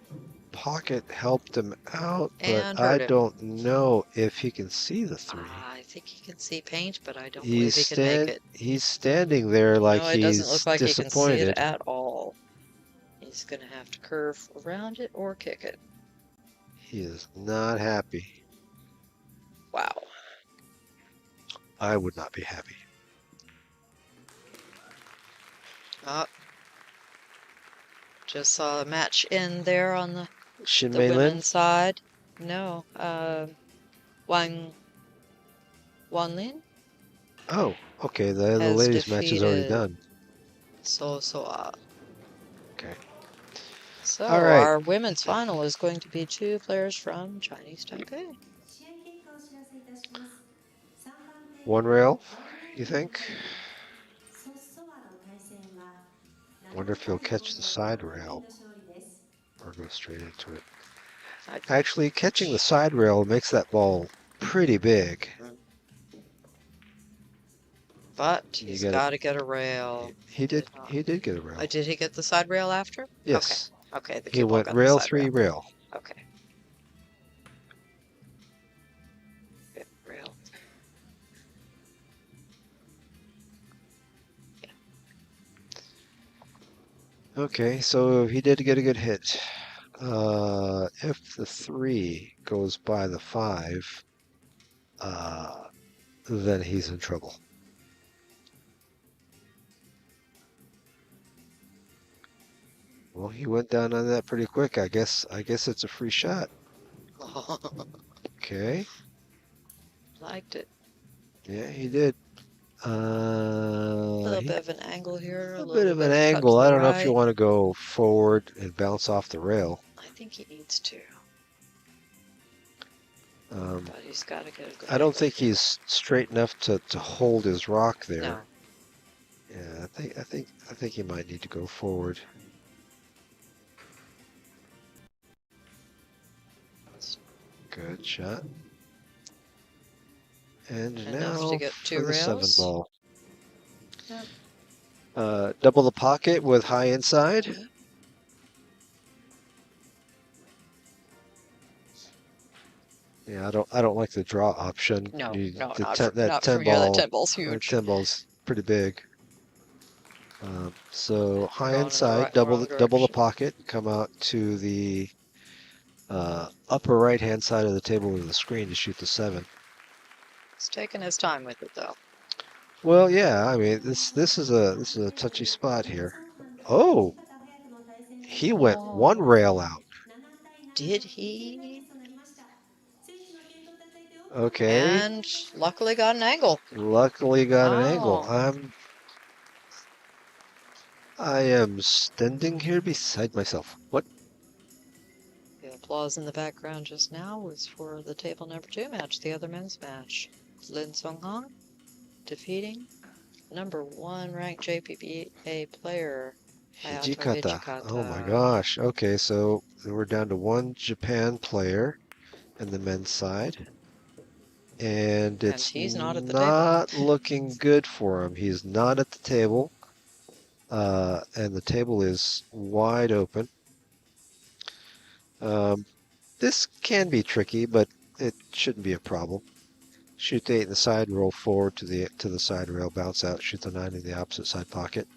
pocket helped him out,
And
but I
hurt him.
don't know if he can see the 3.
I think he can see paint, but I don't believe he can make it.
He's standing there like
No, it
he's
doesn't look like he can see
disappointed.
it at all. He's going to have to curve around it or kick it.
He is not happy.
Wow.
I would not be happy.
Just saw a match in there on the
Shin Mei Lin?
women's side. No, Wang Lin
Oh, okay. The
has
ladies' match is already
defeated
done.
So
Okay.
So
All right.
our women's final is going to be 2 players from Chinese Taipei.
試合結果をお知らせいたします。3番手
One rail, you think?
ソッソワの対戦は
Wonder if he'll catch the side rail
の勝利です。
or go straight into it.
I-
Actually, catching the side rail makes that ball pretty big.
But
You
he's
gotta-
got to get a rail.
He did get a rail.
Did he get the side rail after?
Yes.
Okay. The
He
cue ball
went
got the
rail
side
3 rail.
Okay. Good rail.
Okay, so he did get a good hit. If the 3 goes by the 5, then he's in trouble. Well, he went down on that pretty quick. I guess it's a free shot. Okay.
Liked it.
Yeah, he did.
A little
He-
bit of an angle here.
a bit of an
cut
angle.
to
I
the
don't know if you
right.
want to go forward and bounce off the rail.
I I think he needs to.
Um,
But he's got to get a good
I don't
angle
think
here.
he's straight enough to hold his rock there.
No.
Yeah, I think he might need to go forward. Good shot. And
Enough
now
to get
for
2
the 7
rails.
ball.
Yep.
Double the pocket with high inside. Yeah, I don't like the draw option.
No, no,
The
not,
10, that
not
10
from here.
ball.
That 10 ball's
That
huge.
10 ball's pretty big. So high
Going in the
inside,
wrong
double the
direction.
pocket, come out to the upper right hand side of the table with the screen to shoot the 7.
He's taking his time with it though.
Well, yeah, I mean this is a touchy spot here. Oh, he went 1 rail out.
Did he?
Okay.
And luckily got an angle.
Luckily got an angle.
Oh.
I am standing here beside myself. What?
The applause in the background just now was for the table number 2 match, the other men's match. Lin Songhang defeating number 1 ranked JPBA player Hayato
Hijikata. Oh my
Hijikata.
gosh. Okay, so we're down to 1 Japan player in the men's side. And it's
he's not at the
not
table.
looking good for him. He's not at the table. And the table is wide open. This can be tricky, but it shouldn't be a problem. Shoot the 8 in the side, roll forward to the side rail, bounce out, shoot the 9 in the opposite side pocket.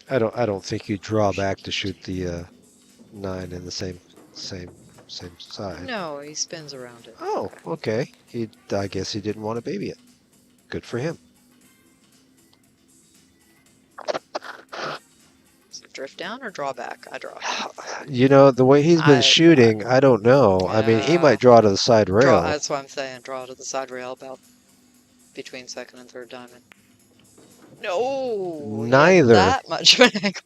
I don't think you draw back to shoot the 9 in the same side.
No, he spins around it.
Oh, okay. I guess he didn't want to baby it. Good for him.
Is it drift down or draw back? I draw.
You know, the way he's been shooting, I don't know. I mean, he might draw to the side rail.
That's what I'm saying. Draw to the side rail about between 2nd and 3rd diamond. No.
Neither.
That much of an angle.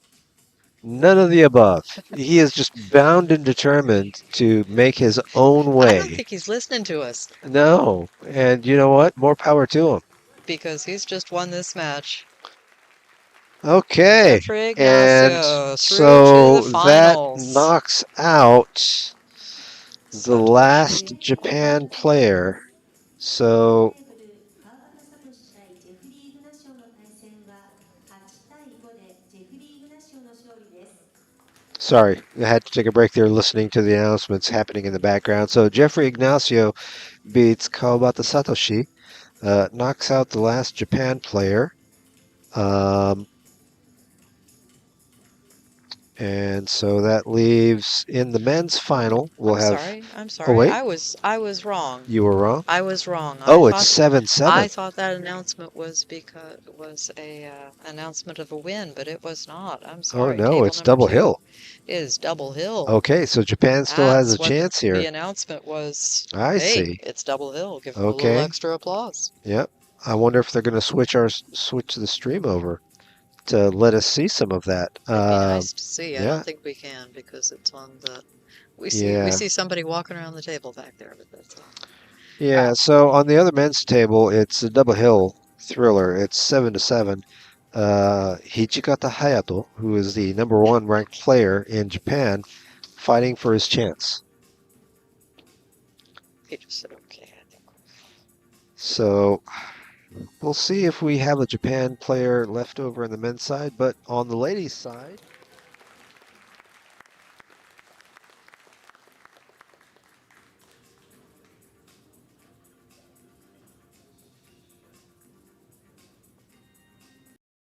None of the above. He is just bound and determined to make his own way.
I don't think he's listening to us.
No. And you know what? More power to him.
Because he's just won this match.
Okay.
Ignacio
And
through
so
to the
that
finals.
knocks out the last Japan player. So sorry, I had to take a break there listening to the announcements happening in the background. So Jeffrey Ignacio beats Kawabata Satosshi, knocks out the last Japan player. And so that leaves in the men's final.
I'm sorry.
Oh, wait.
I was wrong.
You were wrong?
I was wrong.
It's 7-7.
I thought that announcement was a announcement of a win, but it was not. I'm sorry.
Oh no,
Table
it's
number
double
2
hill.
is double hill.
Okay, so Japan still has a
That's what
chance here.
The announcement was.
I
Hey,
see.
it's double hill. Give them a
Okay.
little extra applause.
Yep. I wonder if they're going to switch the stream over to let us see some of that.
It'd be nice to see. I
yeah.
don't think we can because it's on the. We see somebody walking around the table back there, but that's all.
Yeah. So on the other men's table, it's a double hill thriller. It's 7-7. Hijikata Hayato, who is the number 1 ranked player in Japan, fighting for his chance.
He just said okay, I think.
So we'll see if we have a Japan player left over on the men's side, but on the ladies' side,